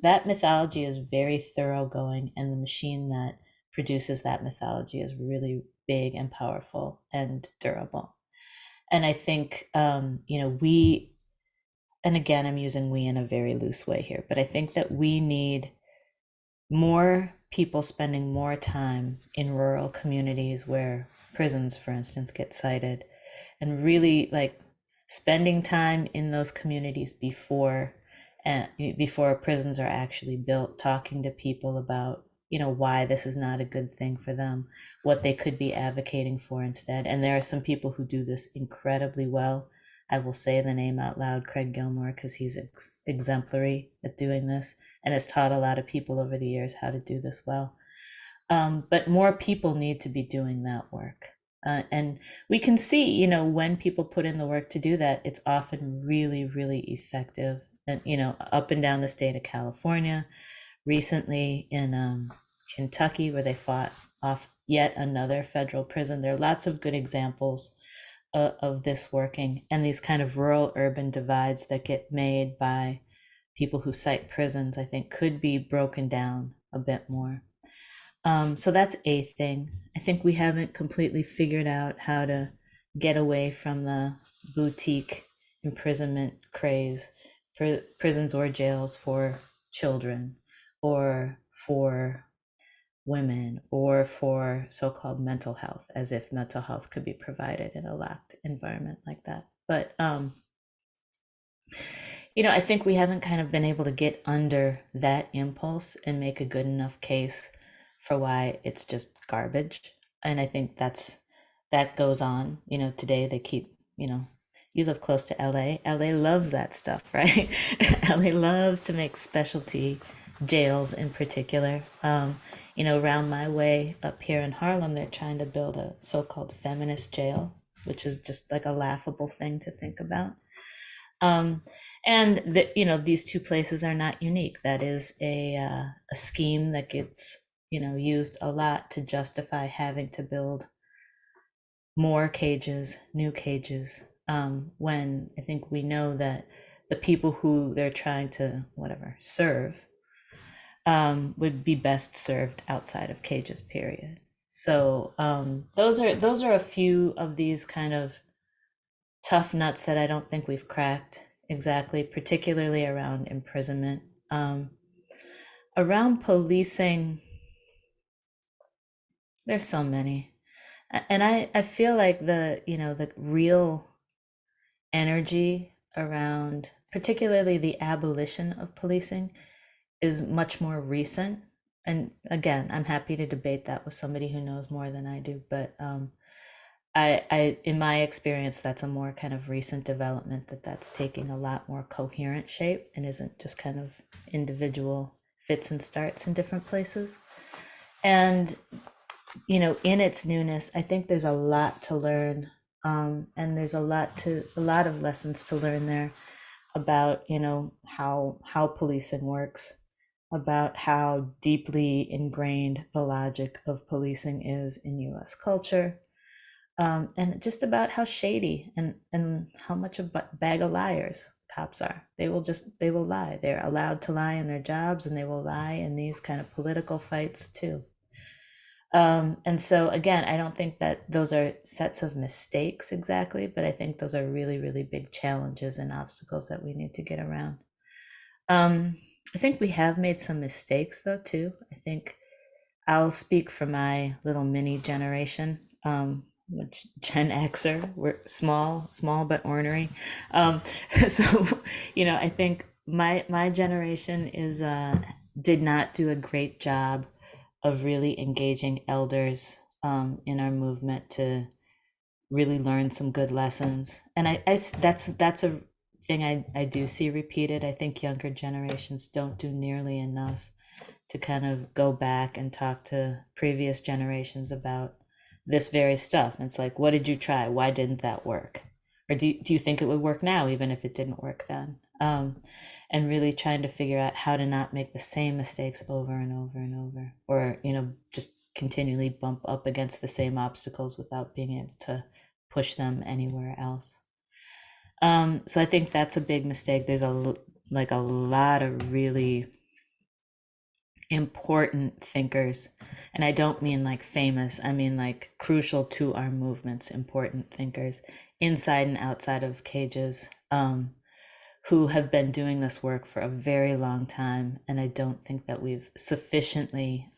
That mythology is very thoroughgoing, and the machine that produces that mythology is really big and powerful and durable. And I think, we, and again, I'm using we in a very loose way here, but I think that we need more people spending more time in rural communities where prisons, for instance, get cited, and really like spending time in those communities before prisons are actually built, talking to people about why this is not a good thing for them, what they could be advocating for instead. And there are some people who do this incredibly well. I will say the name out loud, Craig Gilmore, because he's exemplary at doing this and has taught a lot of people over the years how to do this well. But more people need to be doing that work. And we can see, when people put in the work to do that, it's often really, really effective. And, up and down the state of California, recently in Kentucky, where they fought off yet another federal prison. There are lots of good examples of this working, and these kind of rural urban divides that get made by people who cite prisons, I think could be broken down a bit more. So that's a thing. I think we haven't completely figured out how to get away from the boutique imprisonment craze, prisons or jails for children or for women or for so-called mental health, as if mental health could be provided in a locked environment like that. But I think we haven't kind of been able to get under that impulse and make a good enough case for why it's just garbage. And I think that goes on. Today they keep, you live close to LA. LA loves that stuff, right? LA loves to make specialty jails in particular. Around my way up here in Harlem, they're trying to build a so-called feminist jail, which is just like a laughable thing to think about. And these two places are not unique. That is a scheme that gets used a lot to justify having to build more cages, new cages, when I think we know that the people who they're trying to serve would be best served outside of cages, period. So those are a few of these kind of tough nuts that I don't think we've cracked exactly, particularly around imprisonment. Around policing, there's so many. And I feel like the real energy around particularly the abolition of policing is much more recent. And again, I'm happy to debate that with somebody who knows more than I do, but I in my experience, that's a more kind of recent development that's taking a lot more coherent shape and isn't just kind of individual fits and starts in different places. And in its newness, I think there's a lot to learn, and there's a lot of lessons to learn there about how policing works, about how deeply ingrained the logic of policing is in U.S. culture. And just about how shady and how much of a bag of liars cops are. They will lie. They're allowed to lie in their jobs, and they will lie in these kind of political fights too. And so again, I don't think that those are sets of mistakes exactly, but I think those are really, really big challenges and obstacles that we need to get around. I think we have made some mistakes though too. I think I'll speak for my little mini generation, which Gen Xer, we're small but ornery. So, I think my generation did not do a great job of really engaging elders in our movement to really learn some good lessons. And that's a thing I do see repeated. I think younger generations don't do nearly enough to kind of go back and talk to previous generations about this very stuff. And it's like, what did you try? Why didn't that work? Or do you think it would work now, even if it didn't work then? And really trying to figure out how to not make the same mistakes over and over and over, or, just continually bump up against the same obstacles without being able to push them anywhere else. So I think that's a big mistake. There's a lot of really important thinkers, and I don't mean like famous, I mean like crucial to our movements, important thinkers inside and outside of cages, who have been doing this work for a very long time. And I don't think that we've sufficiently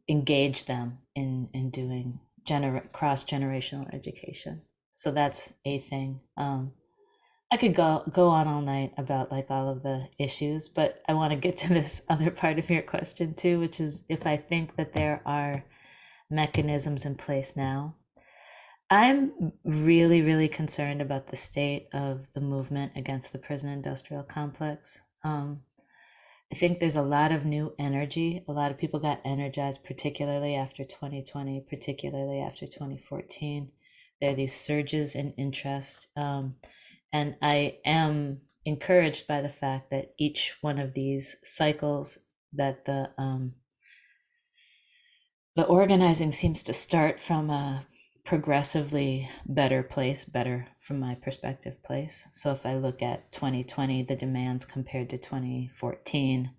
engaged them in doing cross-generational education. So that's a thing. I could go on all night about like all of the issues, but I want to get to this other part of your question too, which is if I think that there are mechanisms in place now. I'm really, really concerned about the state of the movement against the prison industrial complex. I think there's a lot of new energy. A lot of people got energized, particularly after 2020, particularly after 2014. There are these surges in interest. And I am encouraged by the fact that each one of these cycles that the organizing seems to start from a progressively better place, better from my perspective place. So if I look at 2020, the demands compared to 2014,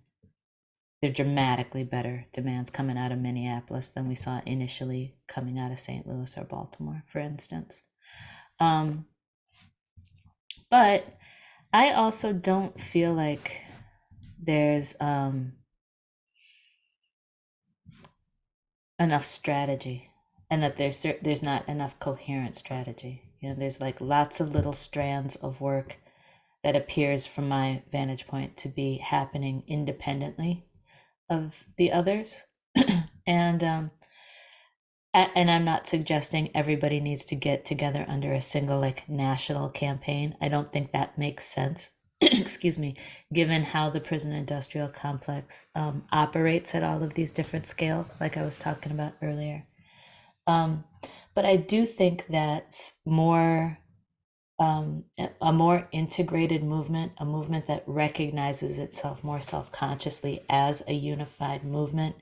they're dramatically better demands coming out of Minneapolis than we saw initially coming out of St. Louis or Baltimore, for instance. But I also don't feel like there's enough strategy, and that there's not enough coherent strategy. You know, there's like lots of little strands of work that appears from my vantage point to be happening independently of the others. and I'm not suggesting everybody needs to get together under a single like national campaign. I don't think that makes sense. Excuse me, given how the prison industrial complex operates at all of these different scales, like I was talking about earlier. But I do think that a more integrated movement, a movement that recognizes itself more self-consciously as a unified movement,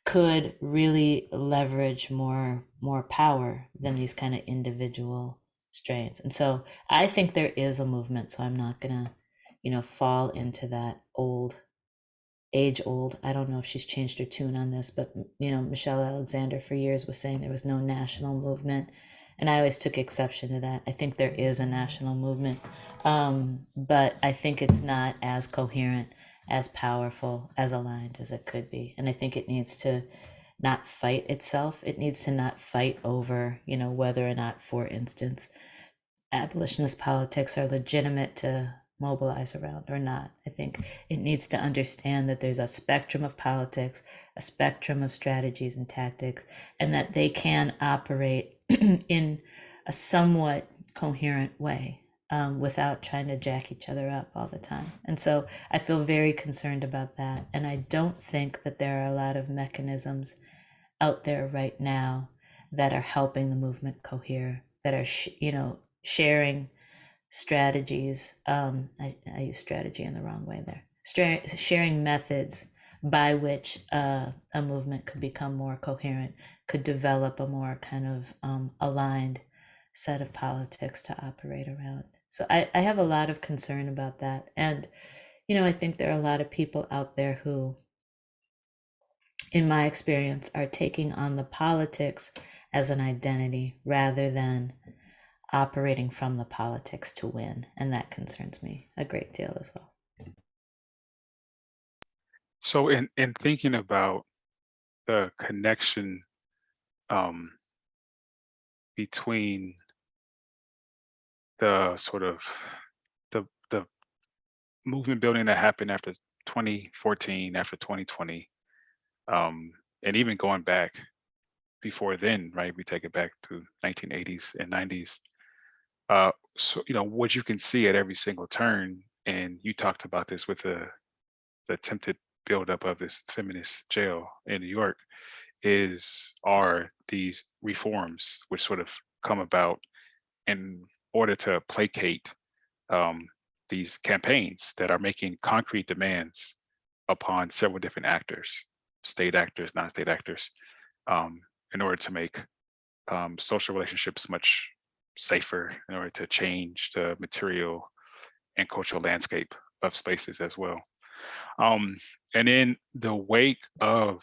could really leverage more power than these kind of individual strains. And so I think there is a movement. So I'm not gonna, fall into that age old. I don't know if she's changed her tune on this, but Michelle Alexander for years was saying there was no national movement. And I always took exception to that. I think there is a national movement, but I think it's not as coherent, as powerful, as aligned as it could be. And I think it needs to not fight itself. It needs to not fight over, whether or not, for instance, abolitionist politics are legitimate to mobilize around or not. I think it needs to understand that there's a spectrum of politics, a spectrum of strategies and tactics, and that they can operate in a somewhat coherent way without trying to jack each other up all the time. And so I feel very concerned about that. And I don't think that there are a lot of mechanisms out there right now that are helping the movement cohere, that are, sharing strategies. I use strategy in the wrong way there. Sharing methods by which a movement could become more coherent, could develop a more kind of aligned set of politics to operate around. So I have a lot of concern about that. And, I think there are a lot of people out there who, in my experience, are taking on the politics as an identity rather than operating from the politics to win. And that concerns me a great deal as well. So in thinking about the connection between the sort of the movement building that happened after 2014, after 2020, and even going back before then, right? We take it back to 1980s and 90s. So what you can see at every single turn, and you talked about this with the attempted buildup of this feminist jail in New York, are these reforms which sort of come about in order to placate these campaigns that are making concrete demands upon several different actors, state actors, non-state actors, in order to make social relationships much safer, in order to change the material and cultural landscape of spaces as well. And in the wake of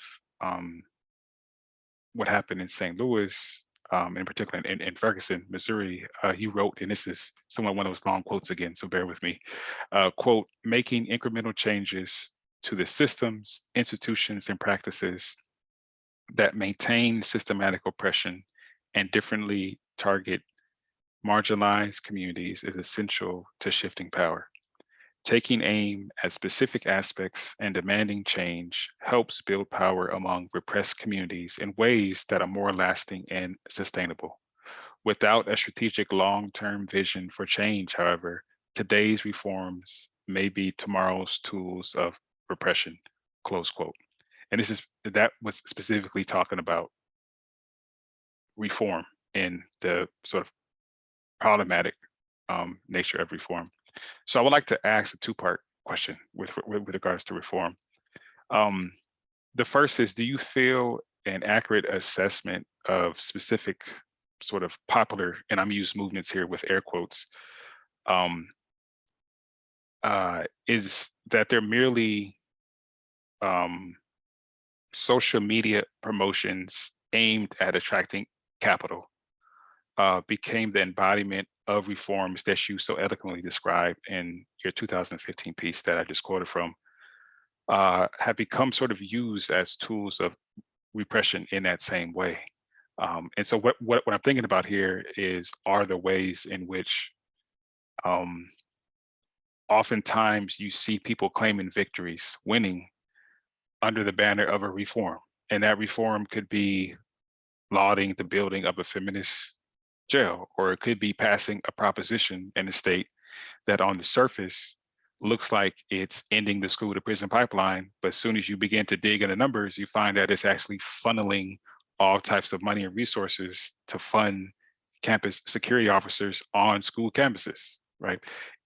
what happened in St. Louis, in particular in Ferguson, Missouri, you wrote, and this is somewhat one of those long quotes again, so bear with me, quote, making incremental changes to the systems, institutions, and practices that maintain systematic oppression and differently target marginalized communities is essential to shifting power. Taking aim at specific aspects and demanding change helps build power among repressed communities in ways that are more lasting and sustainable. Without a strategic long-term vision for change, however, today's reforms may be tomorrow's tools of repression, close quote. And that was specifically talking about reform in the sort of problematic nature of reform. So I would like to ask a two-part question with regards to reform. The first is, do you feel an accurate assessment of specific sort of popular, and I'm using movements here with air quotes, is that they're merely social media promotions aimed at attracting capital, became the embodiment of reforms that you so eloquently described in your 2015 piece that I just quoted from, have become sort of used as tools of repression in that same way. And so what I'm thinking about here are the ways in which oftentimes you see people claiming victories, winning under the banner of a reform. And that reform could be lauding the building of a feminist jail, or it could be passing a proposition in the state that on the surface looks like it's ending the school to prison pipeline. But as soon as you begin to dig in the numbers, you find that it's actually funneling all types of money and resources to fund campus security officers on school campuses, right?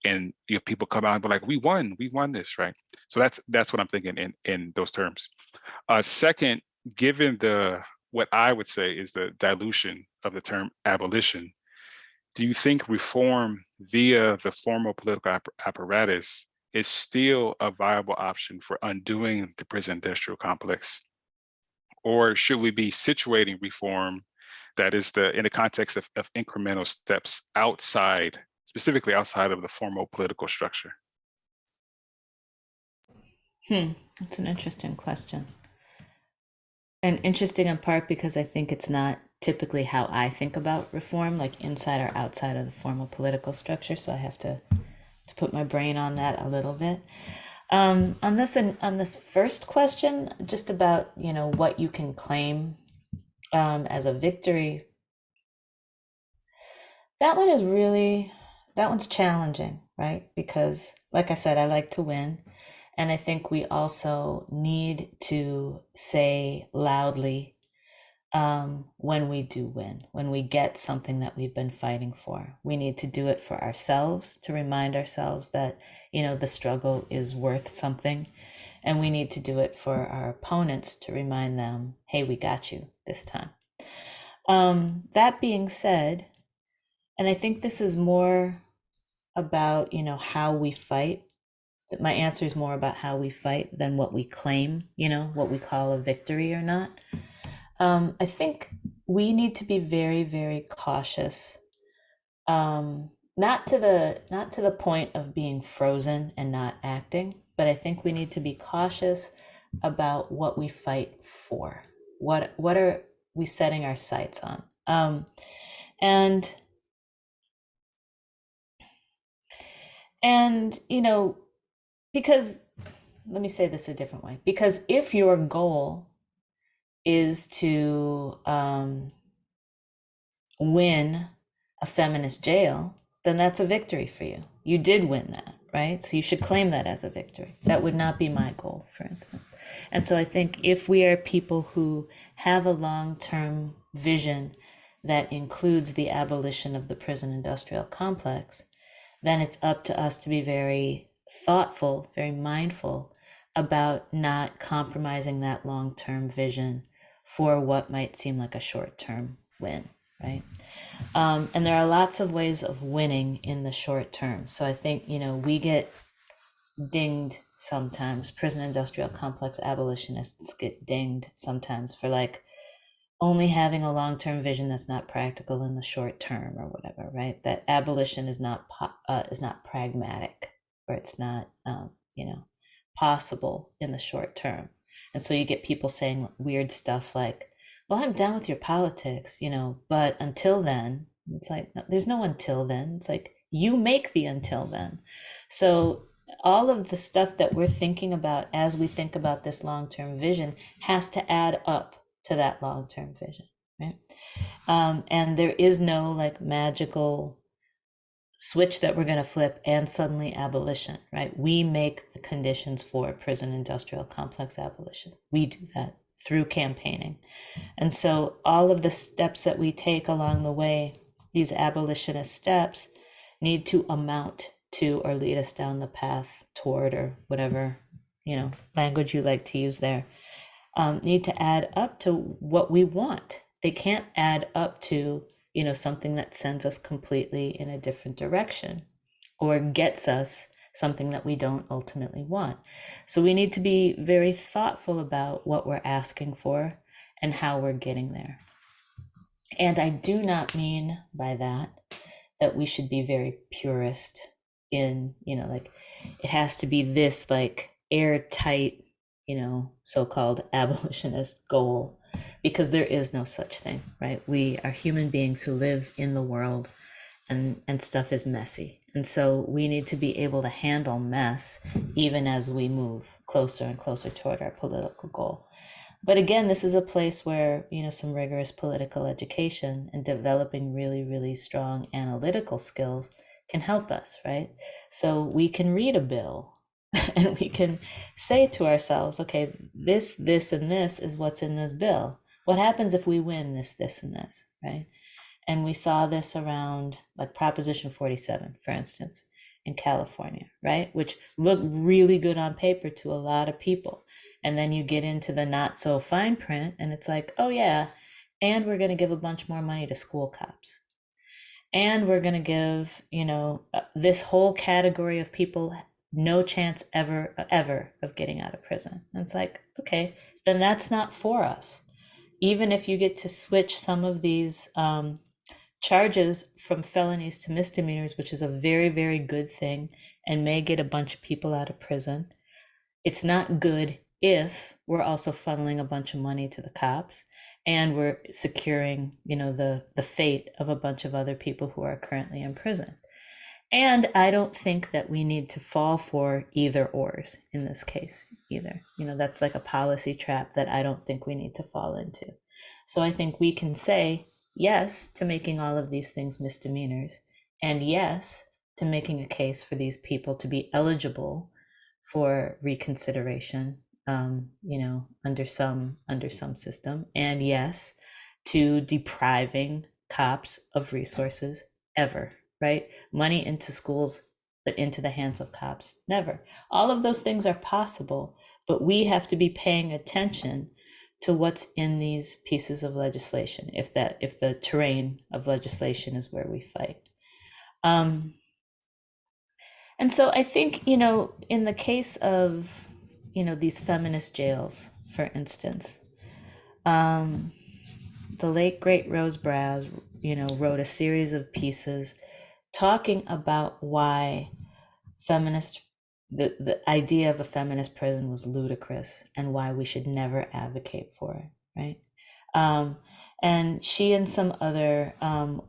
And people come out and be like, we won this, right? So that's what I'm thinking in those terms. Second, given what I would say is the dilution of the term abolition, do you think reform via the formal political apparatus is still a viable option for undoing the prison industrial complex? Or should we be situating reform that is in the context of incremental steps specifically outside of the formal political structure? That's an interesting question. And interesting in part because I think it's not typically how I think about reform, like inside or outside of the formal political structure. So I have to put my brain on that a little bit. On this first question, just about what you can claim as a victory. That one's challenging, right? Because like I said, I like to win. And I think we also need to say loudly when we do win, when we get something that we've been fighting for. We need to do it for ourselves, to remind ourselves that, the struggle is worth something. And we need to do it for our opponents to remind them, hey, we got you this time. That being said, and I think this is more about, how we fight. My answer is more about how we fight than what we claim, what we call a victory or not. I think we need to be very, very cautious. Not to the point of being frozen and not acting, but I think we need to be cautious about what we fight for. What are we setting our sights on? And because, let me say this a different way, because if your goal is to win a feminist jail, then that's a victory for you. You did win that, right? So you should claim that as a victory. That would not be my goal, for instance. And so I think if we are people who have a long-term vision that includes the abolition of the prison industrial complex, then it's up to us to be very thoughtful, very mindful about not compromising that long-term vision for what might seem like a short-term win, right? And there are lots of ways of winning in the short term. So I think, we get dinged sometimes. Prison industrial complex abolitionists get dinged sometimes for only having a long-term vision that's not practical in the short term or whatever, right? That abolition is not pragmatic, or it's not possible in the short term. And so you get people saying weird stuff like, well, I'm done with your politics, but until then. It's like, there's no until then. It's like, you make the until then. So all of the stuff that we're thinking about as we think about this long-term vision has to add up to that long-term vision, right? And there is no magical switch that we're going to flip and suddenly abolition, right? We make the conditions for prison industrial complex abolition. We do that through campaigning. And so all of the steps that we take along the way, these abolitionist steps, need to amount to or lead us down the path toward, or whatever language you like to use there, need to add up to what we want. They can't add up to something that sends us completely in a different direction or gets us something that we don't ultimately want. So we need to be very thoughtful about what we're asking for and how we're getting there. And I do not mean by that we should be very purist in, like it has to be this like airtight, so-called abolitionist goal, because there is no such thing, right? We are human beings who live in the world, and stuff is messy. And so we need to be able to handle mess even as we move closer and closer toward our political goal. But again, this is a place where, some rigorous political education and developing really, really strong analytical skills can help us, right? So we can read a bill and we can say to ourselves, okay, this, and this is what's in this bill. What happens if we win this, and this, right? And we saw this around like Proposition 47, for instance, in California, right? Which looked really good on paper to a lot of people. And then you get into the not so fine print and it's like, oh yeah, and we're going to give a bunch more money to school cops. And we're going to give, this whole category of people no chance ever of getting out of prison. And it's like, okay, then that's not for us. Even if you get to switch some of these charges from felonies to misdemeanors, which is a very, very good thing and may get a bunch of people out of prison, it's not good if we're also funneling a bunch of money to the cops and we're securing, the fate of a bunch of other people who are currently in prison. And I don't think that we need to fall for either ors in this case either. That's like a policy trap that I don't think we need to fall into. So I think we can say yes to making all of these things misdemeanors, and yes to making a case for these people to be eligible for reconsideration, under some system, and yes to depriving cops of resources ever, right? Money into schools, but into the hands of cops, never. All of those things are possible, but we have to be paying attention to what's in these pieces of legislation, if the terrain of legislation is where we fight. And so I think, in the case of, these feminist jails, for instance, the late great Rose Browse, wrote a series of pieces talking about why the idea of a feminist prison was ludicrous and why we should never advocate for it, right? And she and some other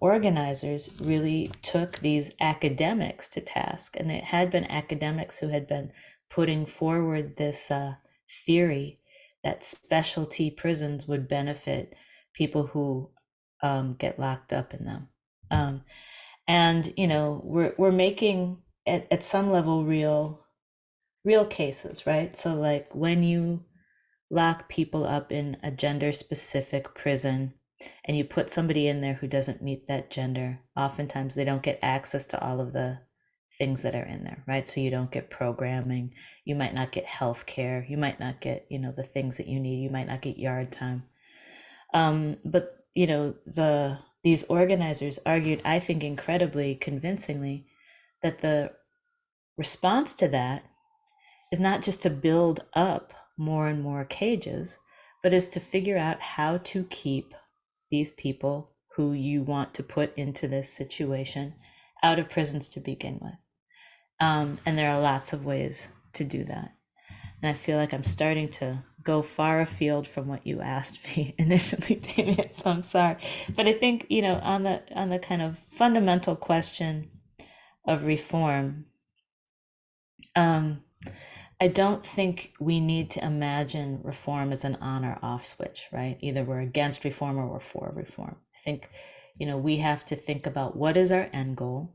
organizers really took these academics to task, and it had been academics who had been putting forward this theory that specialty prisons would benefit people who get locked up in them. And we're making at some level real cases, right? So like when you lock people up in a gender specific prison and you put somebody in there who doesn't meet that gender, oftentimes they don't get access to all of the things that are in there, right? So you don't get programming, you might not get health care, you might not get, the things that you need, you might not get yard time. But these organizers argued, I think incredibly convincingly, that the response to that is not just to build up more and more cages, but is to figure out how to keep these people who you want to put into this situation out of prisons to begin with. And there are lots of ways to do that. And I feel like I'm starting to go far afield from what you asked me initially, Damien, so I'm sorry. But I think, on the kind of fundamental question of reform, I don't think we need to imagine reform as an on or off switch, right? Either we're against reform or we're for reform. I think, we have to think about what is our end goal.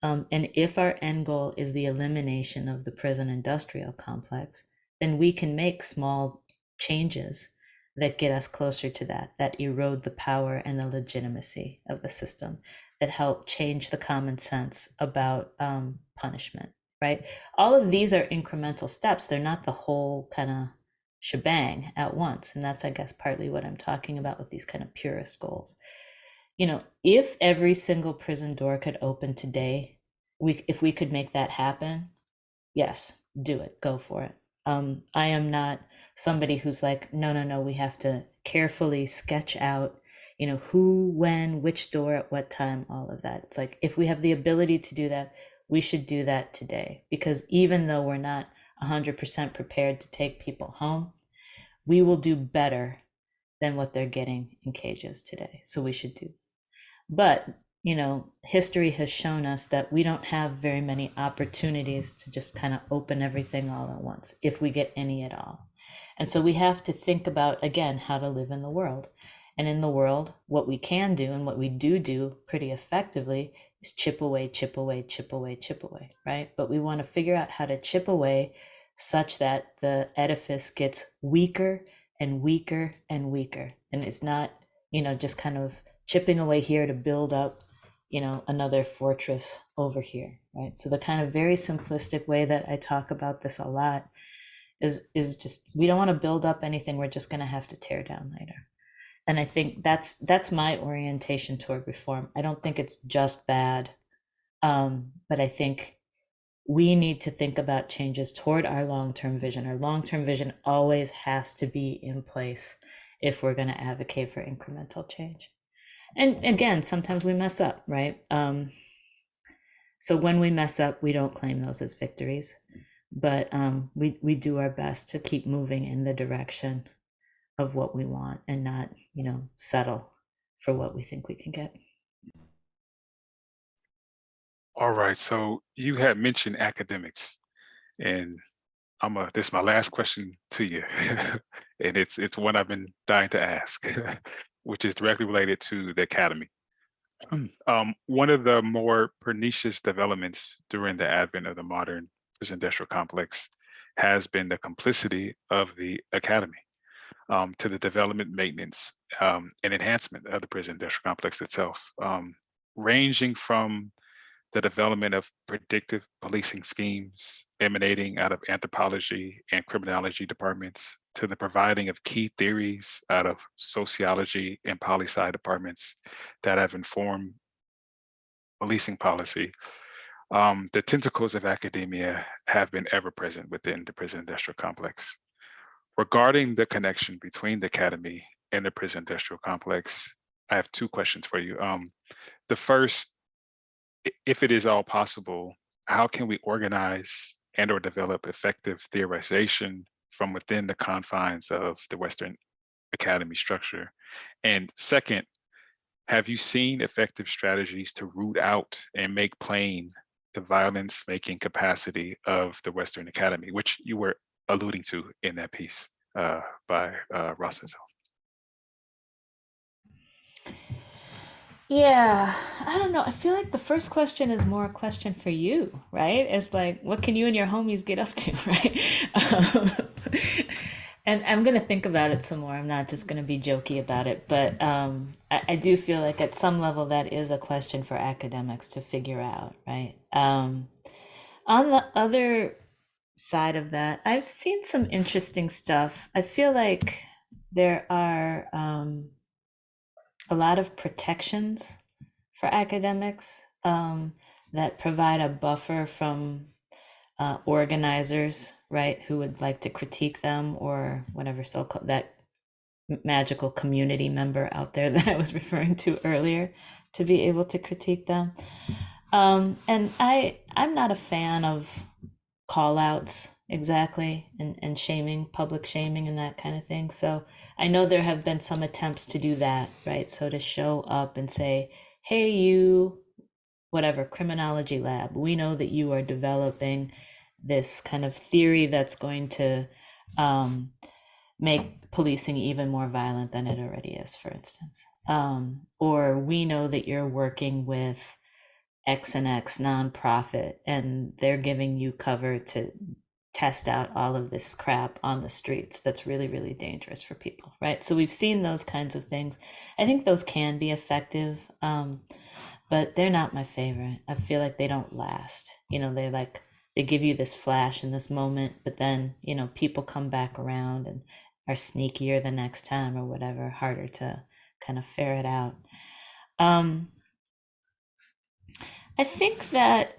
And if our end goal is the elimination of the prison industrial complex, then we can make small changes that get us closer to that erode the power and the legitimacy of the system, that help change the common sense about punishment, right? All of these are incremental steps. They're not the whole kind of shebang at once. And that's, I guess, partly what I'm talking about with these kind of purist goals. if every single prison door could open today, if we could make that happen, yes, do it, go for it. I am not somebody who's like, no, no, no, we have to carefully sketch out, who, when, which door at what time, all of that. It's like, if we have the ability to do that, we should do that today. Because even though we're not 100% prepared to take people home, we will do better than what they're getting in cages today. So we should do. But, history has shown us that we don't have very many opportunities to just kind of open everything all at once, if we get any at all. And so we have to think about, again, how to live in the world. And in the world, what we can do and what we do pretty effectively is chip away, chip away, chip away, chip away, right? But we want to figure out how to chip away such that the edifice gets weaker and weaker and weaker. And it's not, just kind of chipping away here to build up, another fortress over here, right? So the kind of very simplistic way that I talk about this a lot is just, we don't want to build up anything we're just going to have to tear down later. And I think that's my orientation toward reform. I don't think it's just bad, but I think we need to think about changes toward our long-term vision. Our long-term vision always has to be in place if we're going to advocate for incremental change. And again, sometimes we mess up, right? So when we mess up, we don't claim those as victories, but we do our best to keep moving in the direction of what we want and not, settle for what we think we can get. All right, so you had mentioned academics, and this is my last question to you, and it's one I've been dying to ask, which is directly related to the academy. One of the more pernicious developments during the advent of the modern prison industrial complex has been the complicity of the academy to the development, maintenance, and enhancement of the prison industrial complex itself, ranging from the development of predictive policing schemes emanating out of anthropology and criminology departments to the providing of key theories out of sociology and poli-sci departments that have informed policing policy. The tentacles of academia have been ever present within the prison industrial complex. Regarding the connection between the academy and the prison industrial complex, I have two questions for you. The first, if it is all possible, how can we organize and or develop effective theorization from within the confines of the Western Academy structure? And second, have you seen effective strategies to root out and make plain the violence-making capacity of the Western Academy, which you were alluding to in that piece by Ross himself? Yeah, I don't know. I feel like the first question is more a question for you, right? It's like, what can you and your homies get up to, right? And I'm going to think about it some more. I'm not just going to be jokey about it, but I do feel like at some level that is a question for academics to figure out, right? On the other side of that, I've seen some interesting stuff. I feel like there are a lot of protections for academics that provide a buffer from organizers, right, who would like to critique them, or whatever, so-called that magical community member out there that I was referring to earlier, to be able to critique them. And I'm not a fan of call outs exactly, and shaming, public shaming and that kind of thing. So I know there have been some attempts to do that, right? So to show up and say, hey, you, whatever, criminology lab, we know that you are developing this kind of theory that's going to make policing even more violent than it already is, for instance. Or we know that you're working with X and X nonprofit, and they're giving you cover to test out all of this crap on the streets that's really, really dangerous for people, right? So we've seen those kinds of things. I think those can be effective, but they're not my favorite. I feel like they don't last. They give you this flash in this moment, but then, people come back around and are sneakier the next time or whatever, harder to kind of ferret out. Um, I think that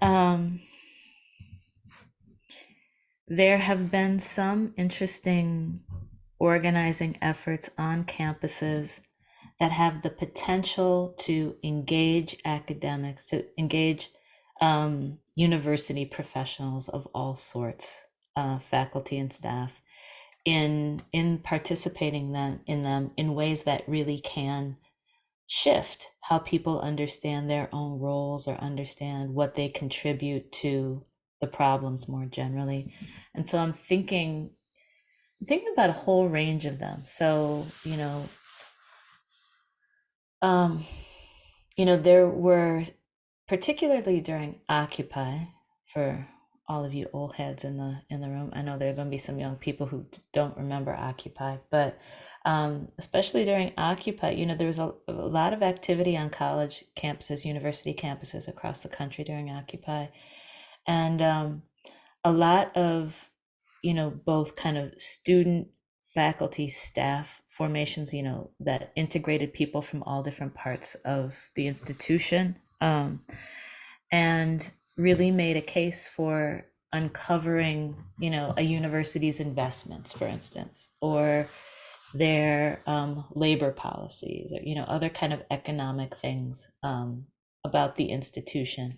there have been some interesting organizing efforts on campuses that have the potential to engage academics, to engage university professionals of all sorts, faculty and staff, in participating in them in ways that really can shift how people understand their own roles or understand what they contribute to the problems more generally. And so I'm thinking about a whole range of them. So, um, there were, particularly during Occupy, for all of you old heads in the room, I know there are going to be some young people who don't remember Occupy, but especially during Occupy, there was a lot of activity on college campuses, university campuses across the country during Occupy, and a lot of, both kind of student, faculty, staff formations, that integrated people from all different parts of the institution, and really made a case for uncovering, a university's investments, for instance, or their labor policies, or, other kind of economic things about the institution.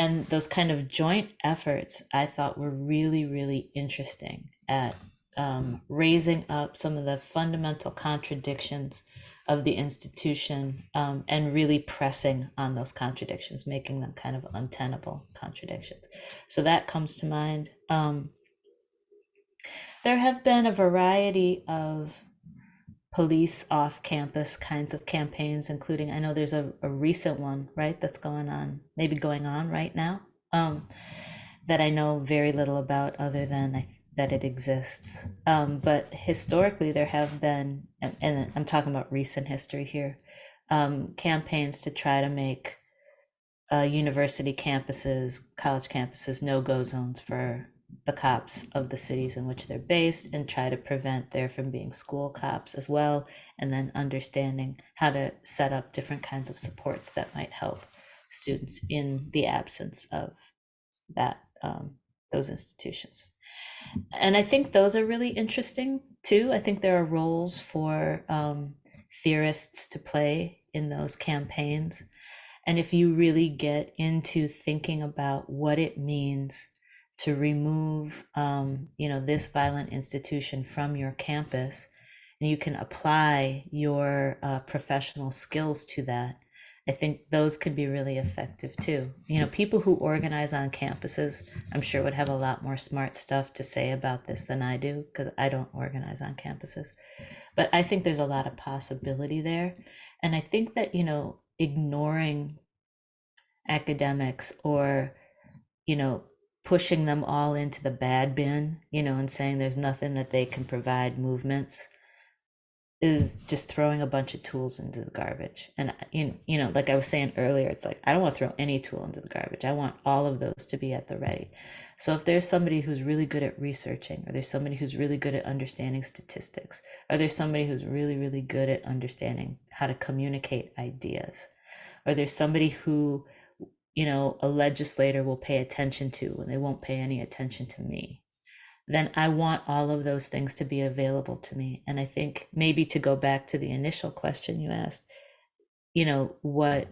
And those kind of joint efforts I thought were really, really interesting at raising up some of the fundamental contradictions of the institution, and really pressing on those contradictions, making them kind of untenable contradictions. So that comes to mind. There have been a variety of police off-campus kinds of campaigns, including, I know there's a recent one, right, that's going on right now, that I know very little about, other than that it exists. But historically, there have been, and I'm talking about recent history here, campaigns to try to make university campuses, college campuses, no-go zones for the cops of the cities in which they're based, and try to prevent there from being school cops as well, and then understanding how to set up different kinds of supports that might help students in the absence of that, those institutions. And I think those are really interesting too. I think there are roles for theorists to play in those campaigns. And if you really get into thinking about what it means to remove, this violent institution from your campus, and you can apply your professional skills to that, I think those could be really effective too. People who organize on campuses, I'm sure, would have a lot more smart stuff to say about this than I do, because I don't organize on campuses. But I think there's a lot of possibility there. And I think that, ignoring academics, or, pushing them all into the bad bin, and saying there's nothing that they can provide movements, is just throwing a bunch of tools into the garbage. And like I was saying earlier, it's like, I don't want to throw any tool into the garbage. I want all of those to be at the ready. So if there's somebody who's really good at researching, or there's somebody who's really good at understanding statistics, or there's somebody who's really, really good at understanding how to communicate ideas, or there's somebody who, a legislator will pay attention to when they won't pay any attention to me, then I want all of those things to be available to me. And I think, maybe to go back to the initial question you asked, what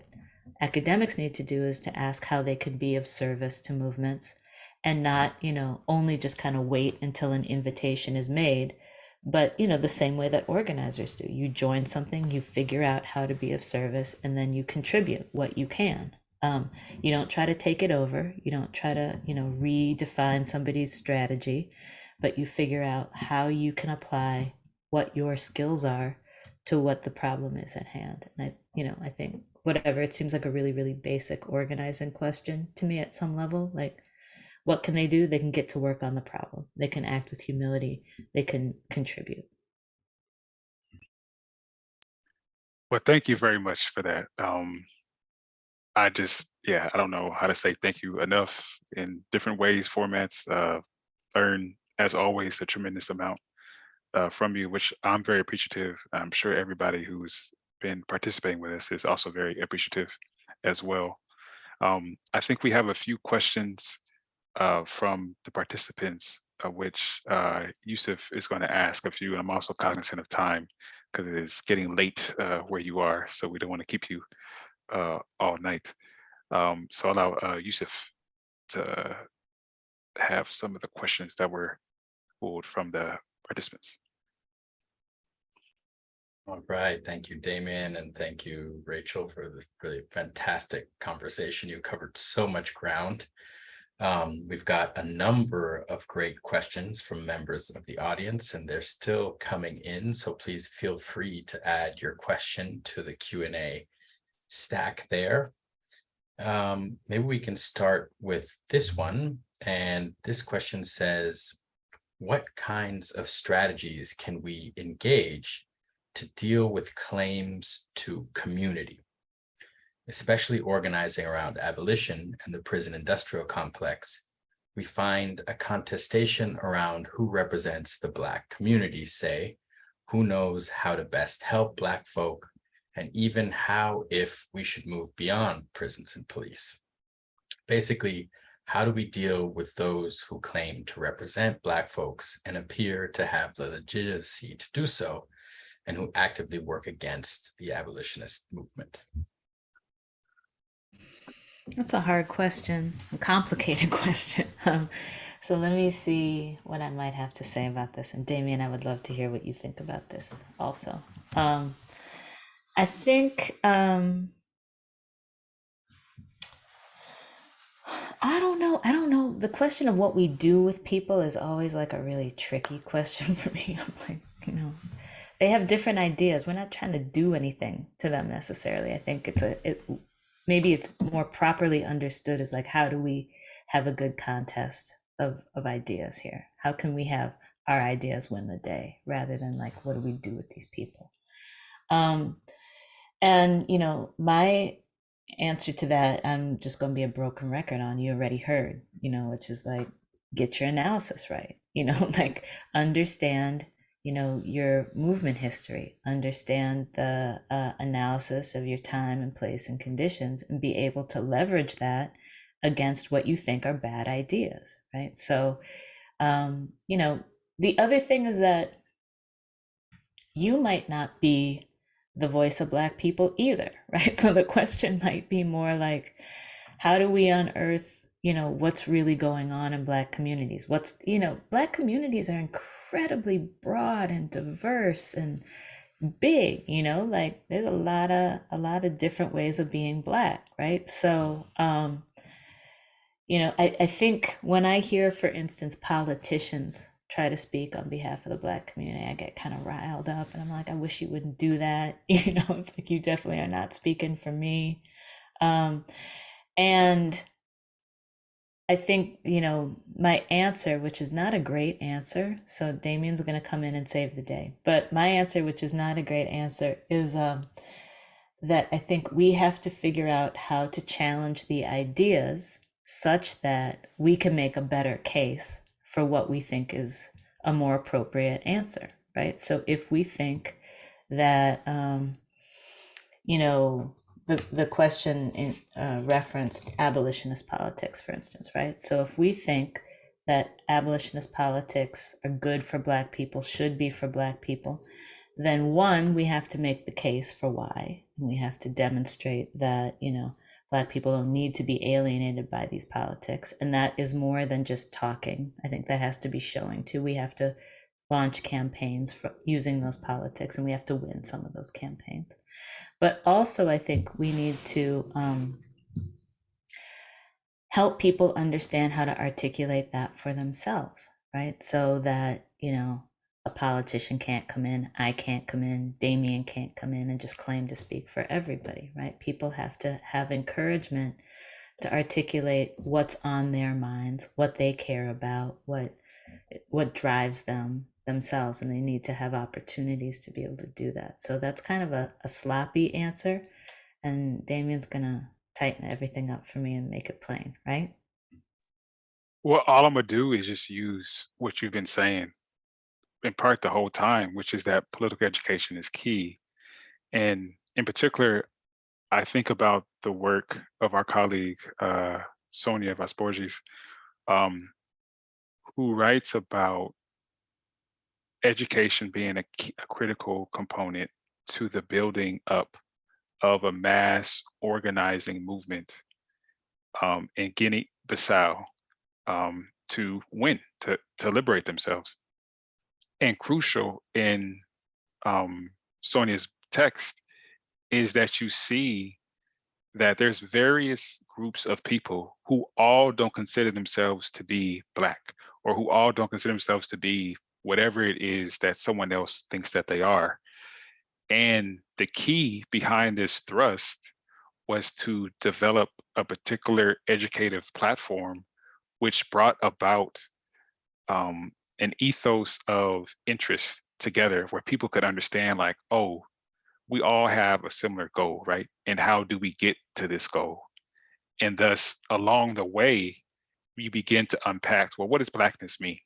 academics need to do is to ask how they could be of service to movements, and not, only just kind of wait until an invitation is made, but, the same way that organizers do. You join something, you figure out how to be of service, and then you contribute what you can. You don't try to take it over. You don't try to, redefine somebody's strategy, but you figure out how you can apply what your skills are to what the problem is at hand. And I think whatever, it seems like a really, really basic organizing question to me at some level. Like, what can they do? They can get to work on the problem. They can act with humility. They can contribute. Well, thank you very much for that. I don't know how to say thank you enough in different ways, formats. Learn, as always, a tremendous amount from you, which I'm very appreciative. I'm sure everybody who's been participating with us is also very appreciative as well. I think we have a few questions from the participants, which Yusuf is going to ask a few. And I'm also cognizant of time because it is getting late where you are, so we don't want to keep you all night. So I'll allow Yusuf to have some of the questions that were pulled from the participants. All right, thank you, Damien, and thank you, Rachel, for this really fantastic conversation. You covered so much ground. We've got a number of great questions from members of the audience, and they're still coming in, so please feel free to add your question to the Q&A stack there. Maybe we can start with this one, and this question says, what kinds of strategies can we engage to deal with claims to community, especially organizing around abolition and the prison industrial complex? We find a contestation around who represents the Black community, say, who knows how to best help Black folk, and even how, if we should move beyond prisons and police. Basically, how do we deal with those who claim to represent Black folks and appear to have the legitimacy to do so, and who actively work against the abolitionist movement? That's a hard question, a complicated question. So let me see what I might have to say about this. And Damien, I would love to hear what you think about this also. I think, I don't know. The question of what we do with people is always like a really tricky question for me. I'm like, they have different ideas. We're not trying to do anything to them necessarily. I think maybe it's more properly understood as like, how do we have a good contest of ideas here? How can we have our ideas win the day rather than like, what do we do with these people? And, my answer to that, I'm just going to be a broken record on, you already heard, which is like, get your analysis right, like understand, your movement history, understand the analysis of your time and place and conditions, and be able to leverage that against what you think are bad ideas, right? So, the other thing is that you might not be the voice of Black people either, right? So the question might be more like, how do we unearth, what's really going on in Black communities? Black communities are incredibly broad and diverse and big, like there's a lot of different ways of being Black, right? So, I think when I hear, for instance, politicians try to speak on behalf of the Black community, I get kind of riled up and I'm like, I wish you wouldn't do that. It's like, you definitely are not speaking for me. And I think, my answer, which is not a great answer, so Damien's going to come in and save the day, but my answer, which is not a great answer, is that I think we have to figure out how to challenge the ideas such that we can make a better case for what we think is a more appropriate answer, right? So if we think that, the question referenced abolitionist politics, for instance, right? So if we think that abolitionist politics are good for Black people, should be for Black people, then one, we have to make the case for why. We have to demonstrate that, Black people don't need to be alienated by these politics. And that is more than just talking. I think that has to be showing too. We have to launch campaigns for using those politics, and we have to win some of those campaigns. But also, I think we need to help people understand how to articulate that for themselves, right? So that, a politician can't come in, I can't come in, Damien can't come in and just claim to speak for everybody, right? People have to have encouragement to articulate what's on their minds, what they care about, what drives them themselves, and they need to have opportunities to be able to do that. So that's kind of a sloppy answer, and Damien's gonna tighten everything up for me and make it plain, right? Well, all I'm gonna do is just use what you've been saying in part the whole time, which is that political education is key. And In particular, I think about the work of our colleague, Sonia Vasborges, um, who writes about education being a critical component to the building up of a mass organizing movement in Guinea-Bissau to win, to liberate themselves. And crucial in Sonia's text is that you see that there's various groups of people who all don't consider themselves to be Black, or who all don't consider themselves to be whatever it is that someone else thinks that they are. And the key behind this thrust was to develop a particular educative platform which brought about an ethos of interest together, where people could understand, like, oh, we all have a similar goal, right? And how do we get to this goal? And thus, along the way, you begin to unpack, well, what does Blackness mean?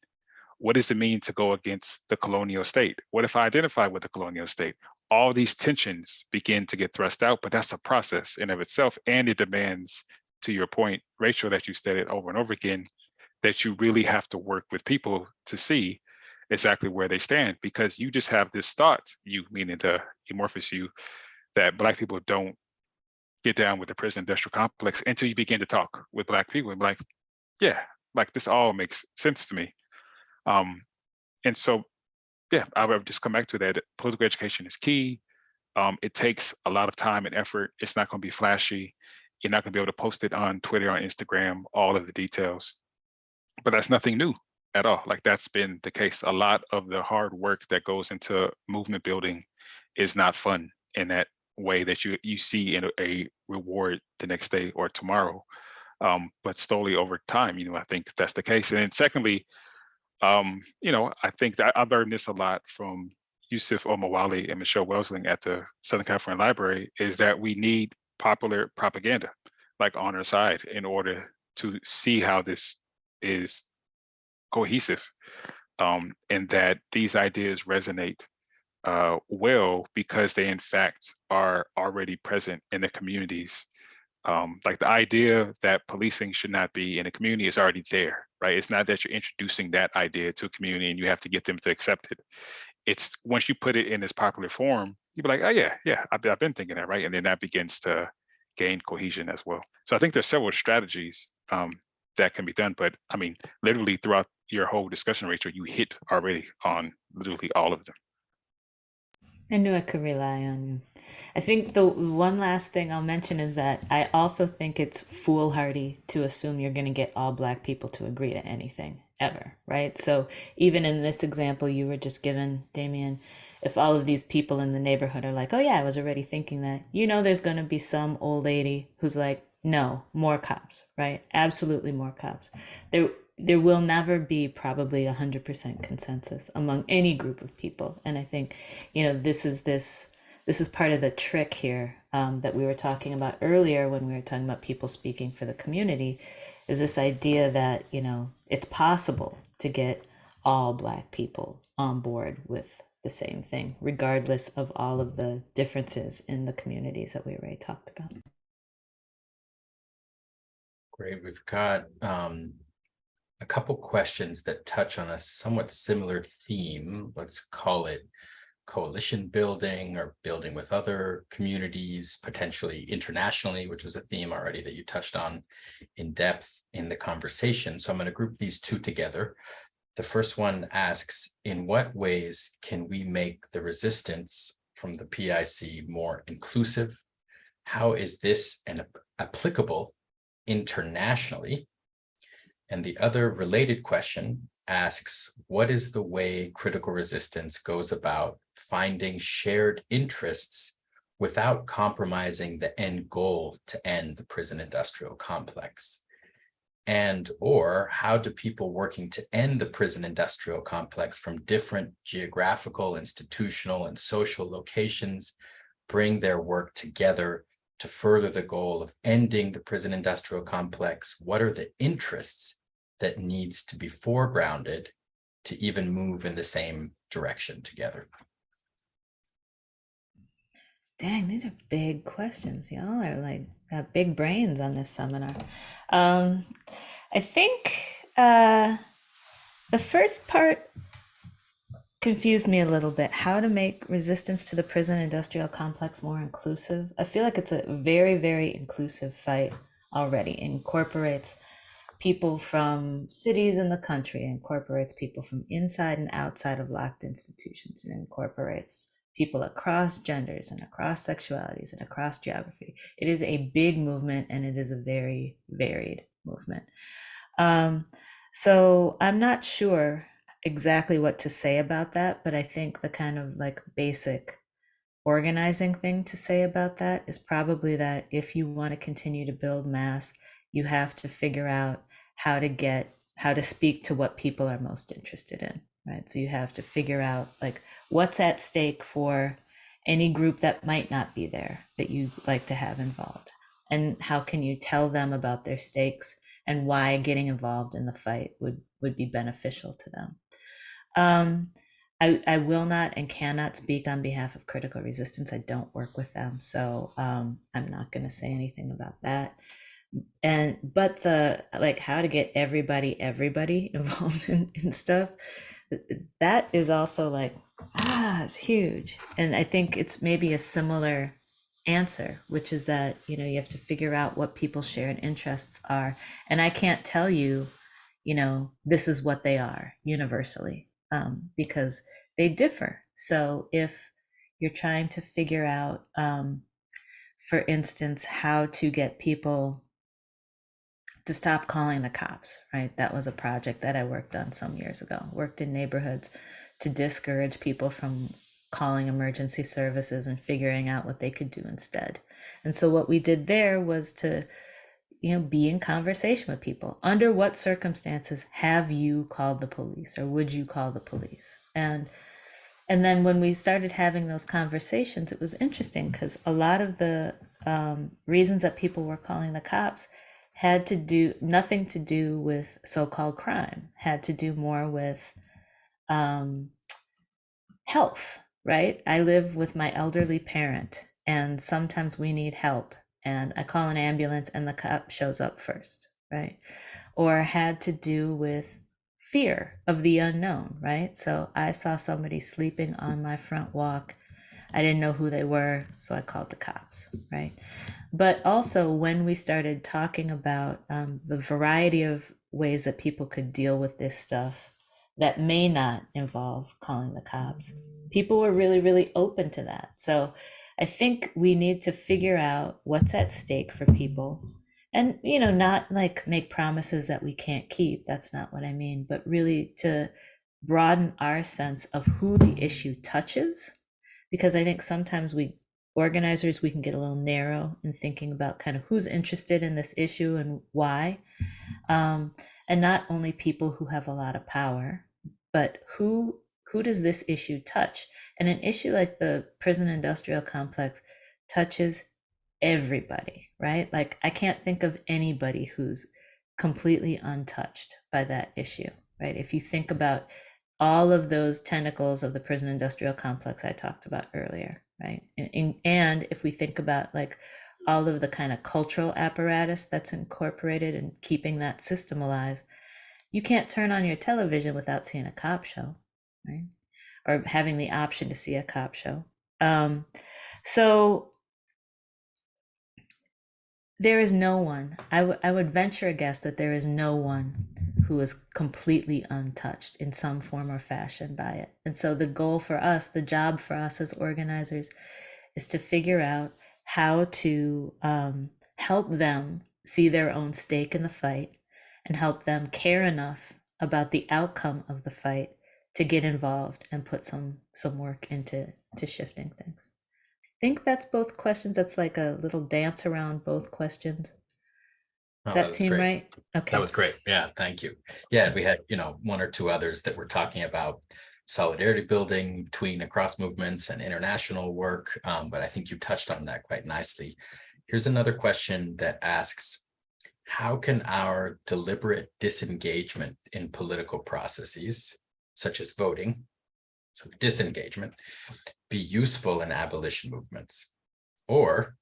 What does it mean to go against the colonial state? What if I identify with the colonial state? All these tensions begin to get thrust out, but that's a process in of itself. And it demands, to your point, Rachel, that you stated over and over again, that you really have to work with people to see exactly where they stand, because you just have this thought, you meaning the amorphous you, that Black people don't get down with the prison industrial complex until you begin to talk with Black people and be like, yeah, like this all makes sense to me. And so, yeah, I would just come back to that. Political education is key. It takes a lot of time and effort. It's not going to be flashy. You're not going to be able to post it on Twitter, on Instagram, all of the details. But that's nothing new at all. Like, that's been the case. A lot of the hard work that goes into movement building is not fun in that way that you see in a reward the next day or tomorrow. But slowly over time, I think that's the case. And then secondly, I think that I learned this a lot from Yusuf Omawali and Michelle Welsling at the Southern California Library, is that we need popular propaganda, like, on our side, in order to see how this is cohesive, and that these ideas resonate well because they in fact are already present in the communities. Like, the idea that policing should not be in a community is already there, right? It's not that you're introducing that idea to a community and you have to get them to accept it. It's once you put it in this popular form, you'd be like, oh yeah, I've been thinking that, right? And then that begins to gain cohesion as well. So I think there's several strategies that can be done, but I mean, literally throughout your whole discussion, Rachel, you hit already on literally all of them. I knew I could rely on you. I think the one last thing I'll mention is that I also think it's foolhardy to assume you're going to get all Black people to agree to anything ever, right? So even in this example you were just given, Damien, if all of these people in the neighborhood are like, oh yeah, I was already thinking that, there's going to be some old lady who's like, no, more cops, right? Absolutely more cops. There will never be probably 100% consensus among any group of people. And I think, this is part of the trick here that we were talking about earlier when we were talking about people speaking for the community, is this idea that, it's possible to get all Black people on board with the same thing, regardless of all of the differences in the communities that we already talked about. Great. We've got a couple questions that touch on a somewhat similar theme. Let's call it coalition building, or building with other communities, potentially internationally, which was a theme already that you touched on in depth in the conversation. So I'm going to group these two together. The first one asks, in what ways can we make the resistance from the PIC more inclusive? How is this applicable internationally? And the other related question asks, what is the way critical resistance goes about finding shared interests without compromising the end goal to end the prison industrial complex? And or how do people working to end the prison industrial complex from different geographical, institutional, and social locations bring their work together to further the goal of ending the prison industrial complex? What are the interests that needs to be foregrounded to even move in the same direction together? Dang, these are big questions. Y'all are like got big brains on this seminar. Um, I think the first part confused me a little bit. How to make resistance to the prison industrial complex more inclusive. I feel like it's a very, very inclusive fight already. It incorporates people from cities in the country, it incorporates people from inside and outside of locked institutions, and incorporates people across genders and across sexualities and across geography. It is a big movement and it is a very varied movement. So I'm not sure exactly what to say about that, but I think the kind of like basic organizing thing to say about that is probably that if you want to continue to build mass, you have to figure out how to speak to what people are most interested in, right? So you have to figure out like what's at stake for any group that might not be there that you'd like to have involved, and how can you tell them about their stakes and why getting involved in the fight would be beneficial to them. I will not and cannot speak on behalf of Critical Resistance. I don't work with them, so I'm not going to say anything about that. But the like how to get everybody involved in stuff, that is also like it's huge. And I think it's maybe a similar answer, which is that you have to figure out what people's shared interests are, and I can't tell you this is what they are universally, because they differ. So if you're trying to figure out, for instance, how to get people to stop calling the cops, right? That was a project that I worked on some years ago, worked in neighborhoods to discourage people from calling emergency services and figuring out what they could do instead. And so what we did there was to be in conversation with people. Under what circumstances have you called the police, or would you call the police? And then when we started having those conversations, it was interesting because a lot of the reasons that people were calling the cops had to do nothing to do with so-called crime, had to do more with health, right? I live with my elderly parent and sometimes we need help and I call an ambulance and the cop shows up first, right? Or had to do with fear of the unknown, right? So I saw somebody sleeping on my front walk. I didn't know who they were, so I called the cops, right? But also when we started talking about the variety of ways that people could deal with this stuff that may not involve calling the cops, people were really, really open to that. So I think we need to figure out what's at stake for people and, not like make promises that we can't keep. That's not what I mean, but really to broaden our sense of who the issue touches. Because I think sometimes organizers, we can get a little narrow in thinking about kind of who's interested in this issue and why. And not only people who have a lot of power, but who does this issue touch? And an issue like the prison industrial complex touches everybody, right? Like I can't think of anybody who's completely untouched by that issue, right? If you think about all of those tentacles of the prison industrial complex I talked about earlier, right? And if we think about like all of the kind of cultural apparatus that's incorporated in keeping that system alive, you can't turn on your television without seeing a cop show, right? Or having the option to see a cop show. So there is no one, I would venture a guess that there is no one who is completely untouched in some form or fashion by it. And so the goal for us, the job for us as organizers, is to figure out how to help them see their own stake in the fight and help them care enough about the outcome of the fight to get involved and put some work into shifting things. I think that's both questions. That's like a little dance around both questions. Does that seem right? Okay. That was great. Yeah, thank you. Yeah, we had, one or two others that were talking about solidarity building between across movements and international work, but I think you touched on that quite nicely. Here's another question that asks, how can our deliberate disengagement in political processes, such as voting, so disengagement, be useful in abolition movements? Or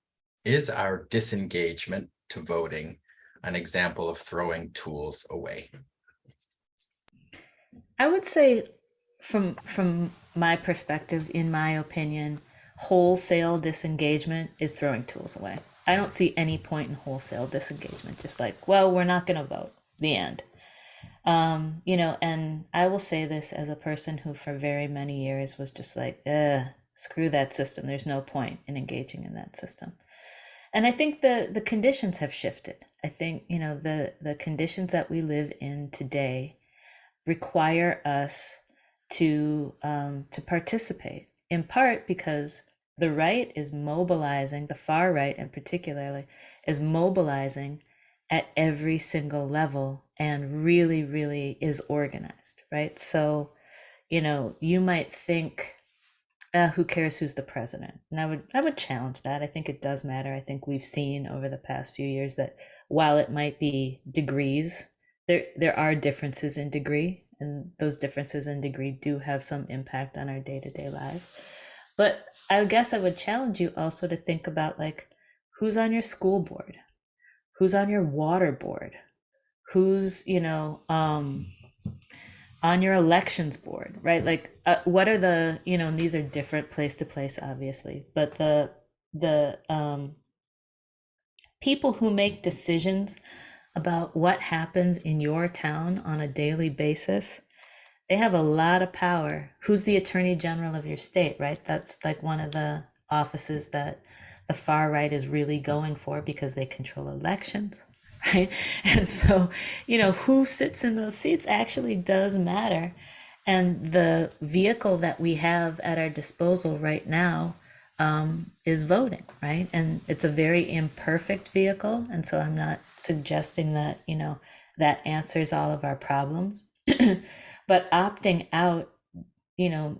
is our disengagement to voting an example of throwing tools away? I would say from my perspective, in my opinion, wholesale disengagement is throwing tools away. I don't see any point in wholesale disengagement. Just like, well, we're not going to vote. The end. And I will say this as a person who for very many years was just like, screw that system. There's no point in engaging in that system. And I think the conditions have shifted. I think, the conditions that we live in today require us to participate, in part because the right is mobilizing, the far right in particularly, is mobilizing at every single level and really, really is organized, right? So, you might think, who cares who's the president? And I would challenge that. I think it does matter. I think we've seen over the past few years that while it might be degrees, there are differences in degree, and those differences in degree do have some impact on our day-to-day lives. But I guess I would challenge you also to think about, like, who's on your school board, who's on your water board, who's on your elections board, right? Like, what are the, and these are different place to place, obviously, but the people who make decisions about what happens in your town on a daily basis, they have a lot of power. Who's the attorney general of your state, right? That's like one of the offices that the far right is really going for because they control elections, right? And so, who sits in those seats actually does matter. And the vehicle that we have at our disposal right now is voting, right? And it's a very imperfect vehicle. And so I'm not suggesting that, that answers all of our problems. But opting out,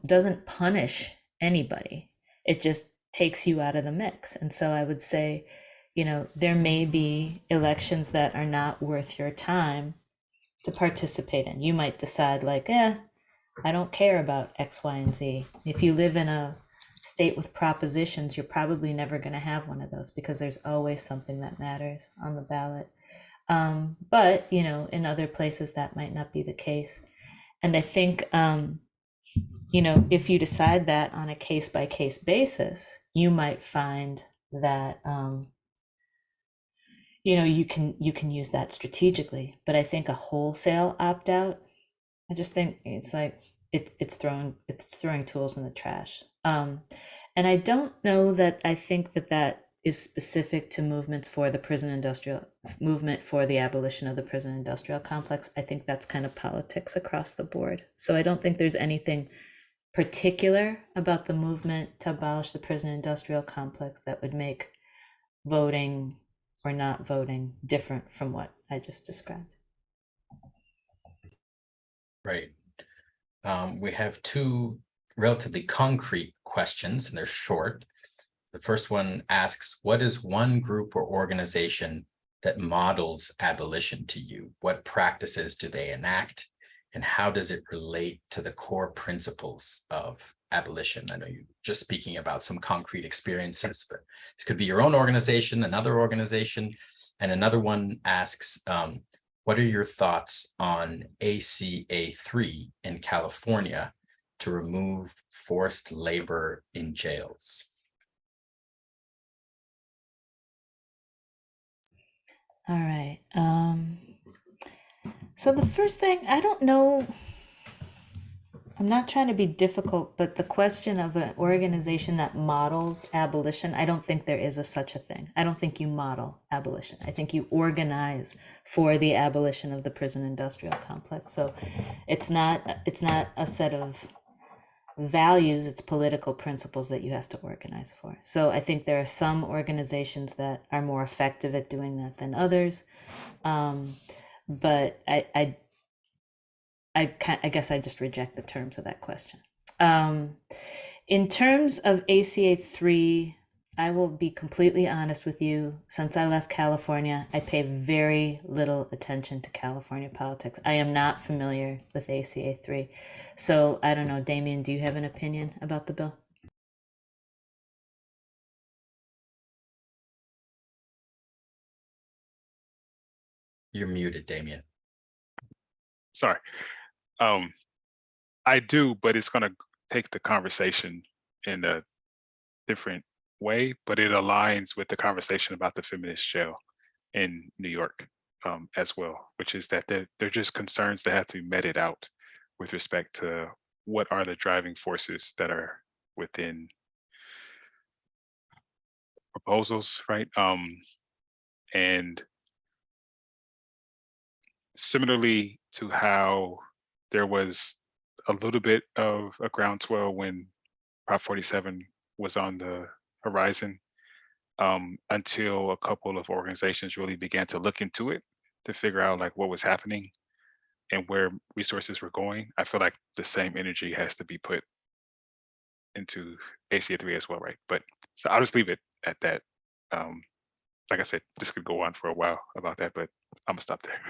doesn't punish anybody. It just takes you out of the mix. And so I would say, there may be elections that are not worth your time to participate in. You might decide, like, I don't care about X, Y, and Z. If you live in a state with propositions, you're probably never going to have one of those because there's always something that matters on the ballot. But, in other places that might not be the case. And I think, if you decide that on a case by case basis, you might find that, you can use that strategically. But I think a wholesale opt out, I just think it's like it's throwing tools in the trash. And I don't know that I think that is specific to movements for the prison industrial movement for the abolition of the prison industrial complex. I think that's kind of politics across the board. So I don't think there's anything particular about the movement to abolish the prison industrial complex that would make voting or not voting different from what I just described. Right. We have two relatively concrete questions, and they're short. The first one asks, what is one group or organization that models abolition to you? What practices do they enact? And how does it relate to the core principles of abolition? I know you're just speaking about some concrete experiences, but this could be your own organization, another organization. And another one asks, what are your thoughts on ACA 3 in California to remove forced labor in jails? All right. So the first thing, I don't know, I'm not trying to be difficult, but the question of an organization that models abolition, I don't think there is such a thing. I don't think you model abolition. I think you organize for the abolition of the prison industrial complex. So it's not a set of values, it's political principles that you have to organize for. So I think there are some organizations that are more effective at doing that than others. But I guess I just reject the terms of that question. In terms of ACA 3, I will be completely honest with you. Since I left California, I pay very little attention to California politics. I am not familiar with ACA 3. So I don't know, Damien, do you have an opinion about the bill? You're muted, Damien. Sorry. I do, but it's going to take the conversation in a different way, but it aligns with the conversation about the feminist jail in New York as well, which is that they're just concerns that have to be meted out with respect to what are the driving forces that are within proposals, right? And similarly to how there was a little bit of a groundswell when Prop 47 was on the horizon, until a couple of organizations really began to look into it to figure out like what was happening and where resources were going. I feel like the same energy has to be put into ACA3 as well, right? But so I'll just leave it at that. Like I said, this could go on for a while about that, but I'm gonna stop there.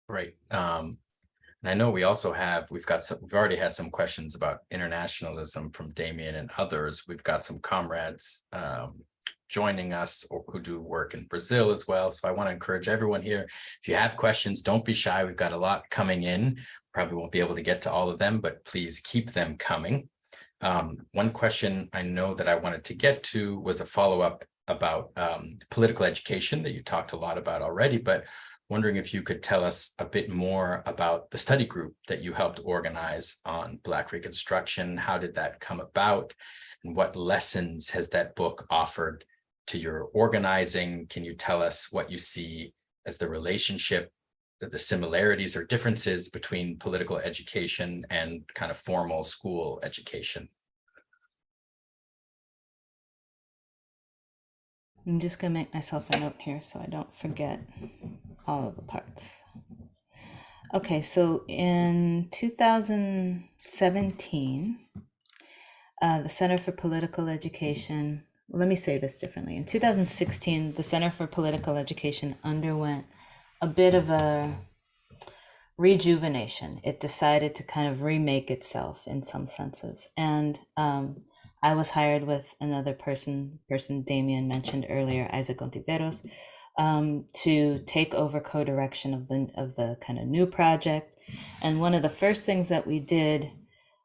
Right. And I know we've already had some questions about internationalism from Damien and others. We've got some comrades joining us or who do work in Brazil as well. So I want to encourage everyone here, if you have questions, don't be shy. We've got a lot coming in. Probably won't be able to get to all of them, but please keep them coming. One question I know that I wanted to get to was a follow-up about political education that you talked a lot about already, but wondering if you could tell us a bit more about the study group that you helped organize on Black Reconstruction. How did that come about? And what lessons has that book offered to your organizing? Can you tell us what you see as the relationship, the similarities or differences between political education and kind of formal school education? I'm just gonna make myself a note here so I don't forget all of the parts. Okay, so in 2017, the Center for Political Education, let me say this differently. In 2016, the Center for Political Education underwent a bit of a rejuvenation. It decided to kind of remake itself in some senses. And I was hired with another person Damien mentioned earlier, Isaac Ontiveros, to take over co-direction of the kind of new project. And one of the first things that we did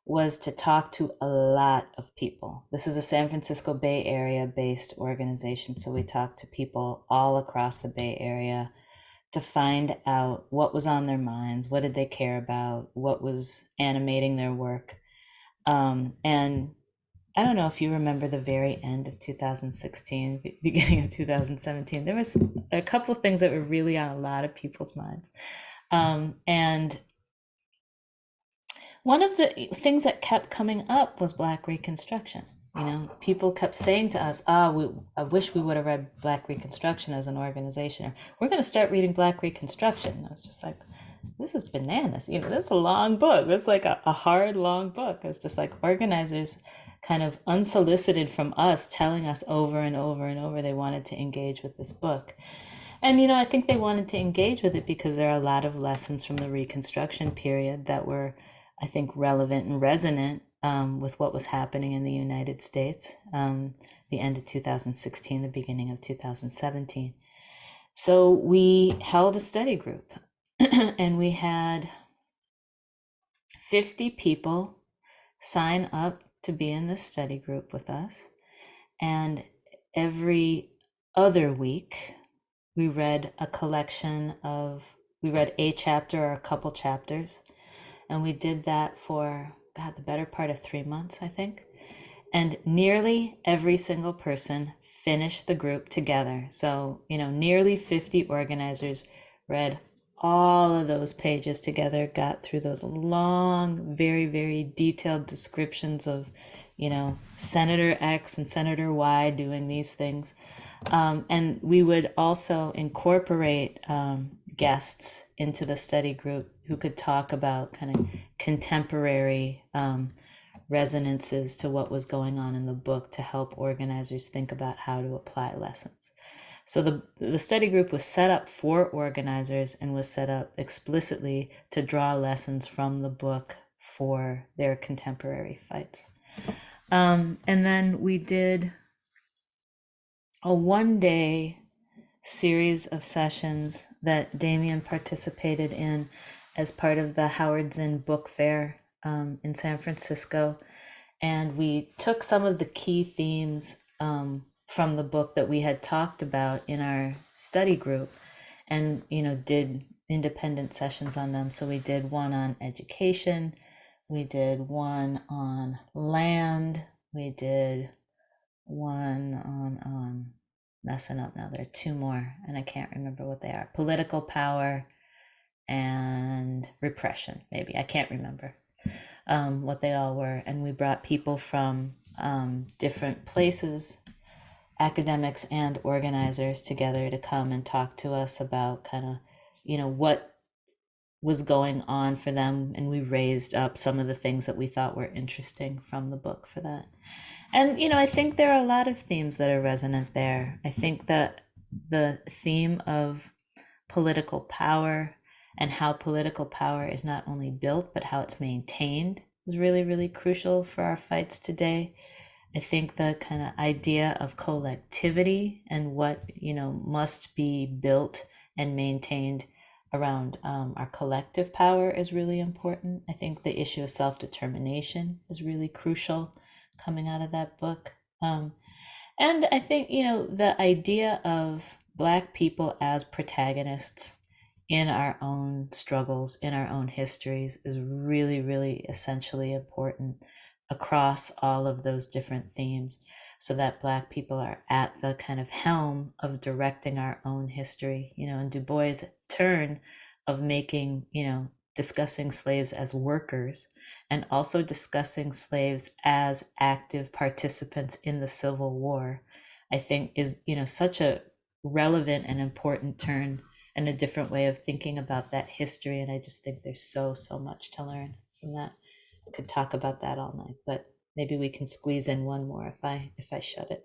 was to talk to a lot of people. This is a San Francisco Bay Area based organization. So we talked to people all across the Bay Area to find out what was on their minds, what did they care about, what was animating their work. And I don't know if you remember the very end of 2016, beginning of 2017, there was a couple of things that were really on a lot of people's minds. And one of the things that kept coming up was Black Reconstruction. You know, people kept saying to us, I wish we would have read Black Reconstruction as an organization. Or, we're going to start reading Black Reconstruction. And I was just like, this is bananas. You know, that's a long book. That's like a hard, long book. It's just like organizers kind of unsolicited from us telling us over and over and over they wanted to engage with this book. And, you know, I think they wanted to engage with it because there are a lot of lessons from the Reconstruction period that were, I think, relevant and resonant with what was happening in the United States, the end of 2016, the beginning of 2017. So we held a study group and we had 50 people sign up to be in this study group with us. And every other week, we read a chapter or a couple chapters. And we did that for, the better part of 3 months, I think. And nearly every single person finished the group together. So, you know, nearly 50 organizers read all of those pages together, got through those long, very, very detailed descriptions of, you know, Senator X and Senator Y doing these things. And we would also incorporate guests into the study group who could talk about kind of contemporary resonances to what was going on in the book to help organizers think about how to apply lessons. So the study group was set up for organizers and was set up explicitly to draw lessons from the book for their contemporary fights. And then we did a one-day series of sessions that Damien participated in as part of the Howard Zinn Book Fair in San Francisco. And we took some of the key themes from the book that we had talked about in our study group and, did independent sessions on them. So we did one on education, we did one on land, we did one on messing up now. There are two more, and I can't remember what they are. Political power and repression, maybe. I can't remember what they all were. And we brought people from different places, academics and organizers, together to come and talk to us about kind of, what was going on for them. And we raised up some of the things that we thought were interesting from the book for that. And, I think there are a lot of themes that are resonant there. I think that the theme of political power and how political power is not only built, but how it's maintained is really, really crucial for our fights today. I think the kind of idea of collectivity and what, must be built and maintained around our collective power is really important. I think the issue of self-determination is really crucial coming out of that book. And I think, the idea of Black people as protagonists in our own struggles, in our own histories, is really, really essentially important across all of those different themes, so that Black people are at the kind of helm of directing our own history, and Du Bois' turn of making, discussing slaves as workers and also discussing slaves as active participants in the Civil War, I think is, such a relevant and important turn and a different way of thinking about that history. And I just think there's so much to learn from that. I could talk about that all night, but maybe we can squeeze in one more if I shut it.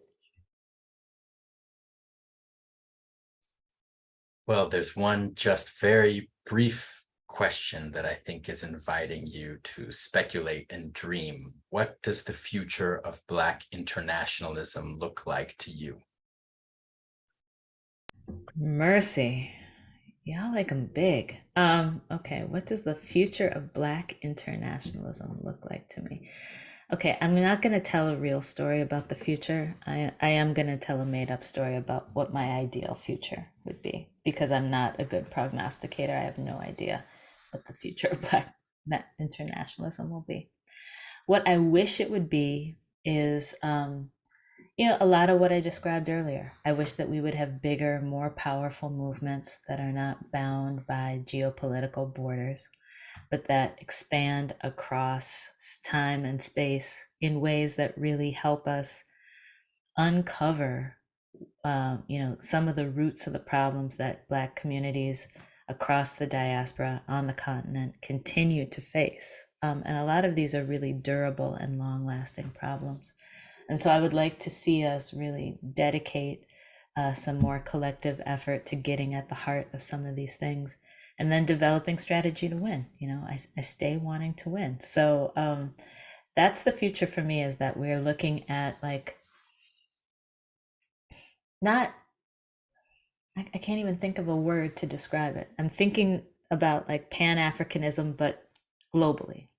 Well, there's one just very brief question that I think is inviting you to speculate and dream. What does the future of Black internationalism look like to you? Mercy. Y'all like them big. Okay, what does the future of Black internationalism look like to me? Okay, I'm not going to tell a real story about the future. I am going to tell a made-up story about what my ideal future would be, because I'm not a good prognosticator. I have no idea what the future of Black internationalism will be. What I wish it would be is, a lot of what I described earlier. I wish that we would have bigger, more powerful movements that are not bound by geopolitical borders, but that expand across time and space in ways that really help us uncover, some of the roots of the problems that Black communities across the diaspora on the continent continue to face. And a lot of these are really durable and long-lasting problems. And so I would like to see us really dedicate some more collective effort to getting at the heart of some of these things, and then developing strategy to win. I stay wanting to win. So that's the future for me, is that we're looking at not, I can't even think of a word to describe it. I'm thinking about Pan-Africanism, but globally,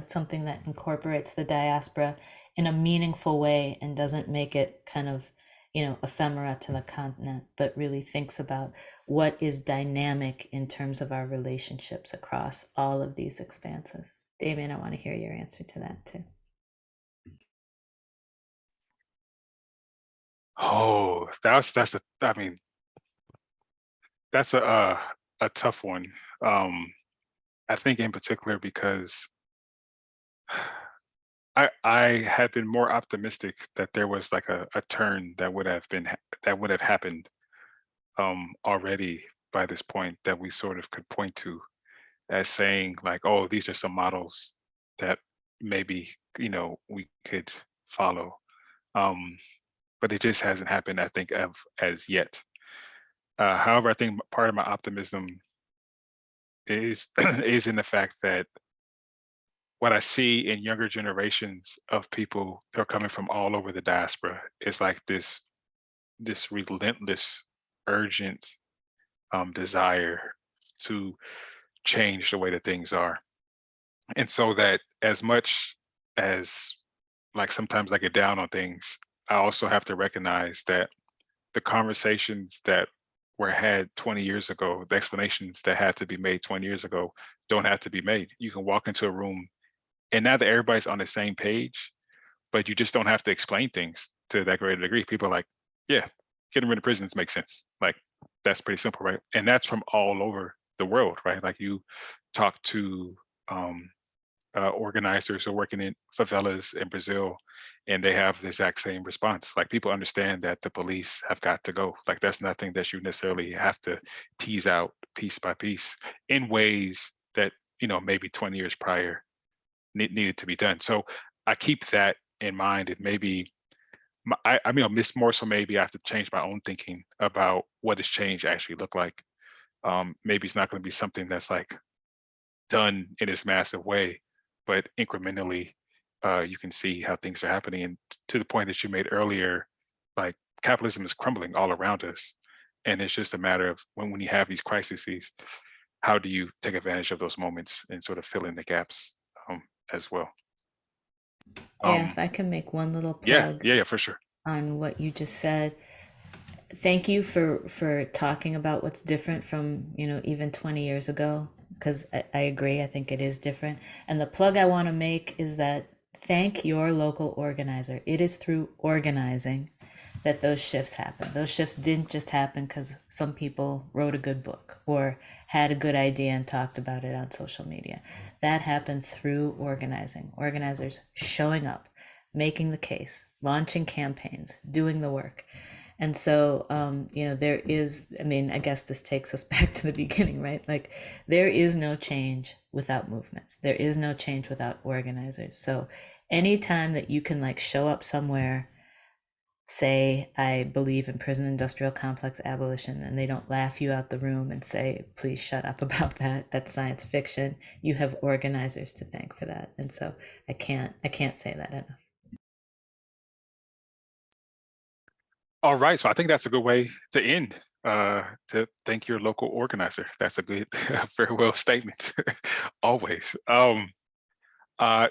something that incorporates the diaspora in a meaningful way and doesn't make it kind of, ephemera to the continent, but really thinks about what is dynamic in terms of our relationships across all of these expanses. Damien, I want to hear your answer to that too. Oh, that's a tough one. I think in particular because I had been more optimistic that there was like a turn that would have happened already by this point, that we sort of could point to as saying like, oh, these are some models that maybe we could follow. But it just hasn't happened, I think, as yet. However, I think part of my optimism is is in the fact that what I see in younger generations of people who are coming from all over the diaspora is like this relentless urgent desire to change the way that things are. And so that as much as like sometimes I get down on things, I also have to recognize that the conversations that were had 20 years ago, the explanations that had to be made 20 years ago don't have to be made. You can walk into a room and now that everybody's on the same page, but you just don't have to explain things to that greater degree. People are like, yeah, getting rid of prisons makes sense. Like that's pretty simple, right? And that's from all over the world, right? Like you talk to um, organizers who are working in favelas in Brazil, and they have the exact same response. Like people understand that the police have got to go. Like that's nothing that you necessarily have to tease out piece by piece in ways that maybe 20 years prior needed to be done. So I keep that in mind, and maybe I mean, miss more so maybe I have to change my own thinking about what does change actually look like. Maybe it's not going to be something that's like done in this massive way, but incrementally, you can see how things are happening. And to the point that you made earlier, like capitalism is crumbling all around us, and it's just a matter of when you have these crises, how do you take advantage of those moments and sort of fill in the gaps as well. Yeah, Um, if I can make one little yeah, plug yeah, yeah, for sure. on what you just said. Thank you for talking about what's different from, even 20 years ago, because I agree. I think it is different. And the plug I want to make is that thank your local organizer. It is through organizing that those shifts happen. Those shifts didn't just happen because some people wrote a good book or had a good idea and talked about it on social media. That happened through organizing. Organizers showing up, making the case, launching campaigns, doing the work. And so, there is, I mean, I guess this takes us back to the beginning, right? Like, there is no change without movements. There is no change without organizers. So, anytime that you can like show up somewhere, say, I believe in prison industrial complex abolition, and they don't laugh you out the room and say, please shut up about that. That's science fiction. You have organizers to thank for that. And so I can't say that enough. All right, so I think that's a good way to end. To thank your local organizer. That's a good farewell statement. Always.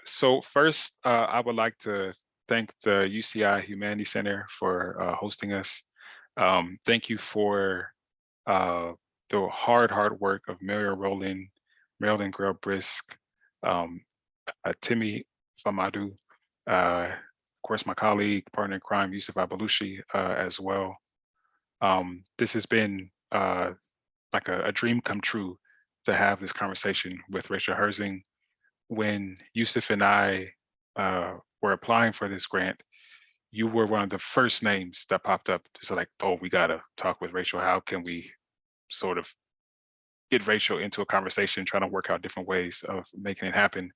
So first, I would like to thank the UCI Humanity Center for hosting us. Thank you for uh, the hard work of Mayor Rowland, Marilyn Grubb Brisk, um, Timmy Famadu, of course, my colleague, partner in crime, Yusuf Abalushi, as well. This has been like a dream come true to have this conversation with Rachel Herzing. When Yusuf and I were applying for this grant, you were one of the first names that popped up. Just like, oh, we gotta talk with Rachel. How can we sort of get Rachel into a conversation, trying to work out different ways of making it happen?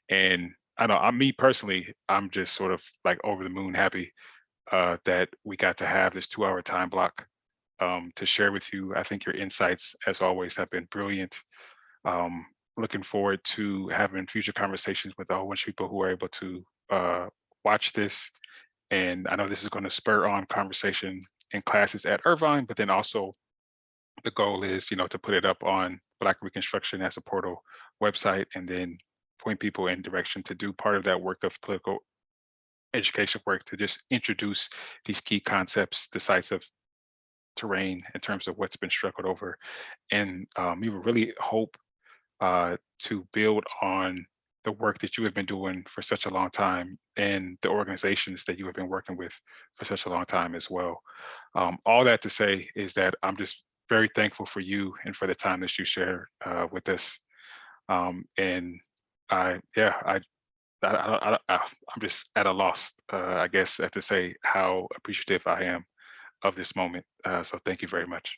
And I know, me personally, I'm just sort of like over the moon happy that we got to have this 2-hour time block to share with you. I think your insights, as always, have been brilliant. Um, Looking forward to having future conversations with a whole bunch of people who are able to watch this. And I know this is going to spur on conversation in classes at Irvine, but then also the goal is, to put it up on Black Reconstruction as a portal website, and then point people in direction to do part of that work of political education work to just introduce these key concepts, the sites of terrain in terms of what's been struggled over. And we would really hope to build on the work that you have been doing for such a long time and the organizations that you have been working with for such a long time as well. All that to say is that I'm just very thankful for you and for the time that you shared with us. And I'm just at a loss, I guess, to say how appreciative I am of this moment. So thank you very much.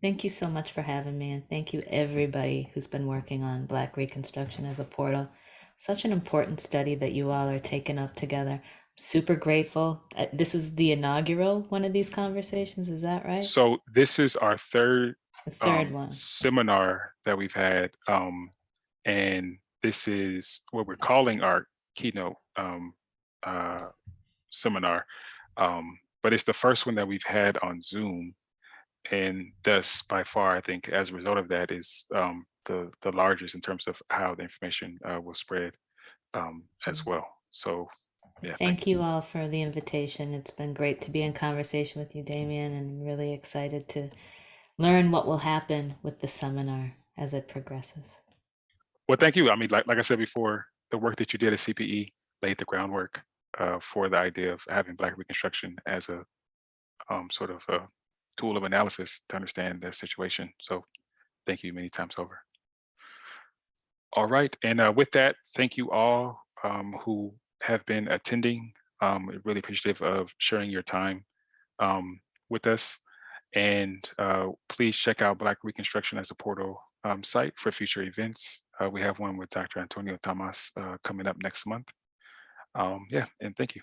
Thank you so much for having me, and thank you everybody who's been working on Black Reconstruction as a portal. Such an important study that you all are taking up together. Super grateful. This is the inaugural one of these conversations, is that right? So this is our third The third one. seminar that we've had, and this is what we're calling our keynote seminar, but it's the first one that we've had on Zoom. and thus by far, I think as a result of that is the largest in terms of how the information will spread as well. So yeah, Thank you all for the invitation. It's been great to be in conversation with you, Damien, and I'm really excited to learn what will happen with the seminar as it progresses. Well, thank you. I mean, like I said before, the work that you did at CPE laid the groundwork for the idea of having Black Reconstruction as a sort of a tool of analysis to understand the situation. So thank you many times over. All right, and with that, thank you all who have been attending. Really appreciative of sharing your time with us. And please check out Black Reconstruction as a portal site for future events. We have one with Dr. Antonio Tamas coming up next month. Yeah, and thank you.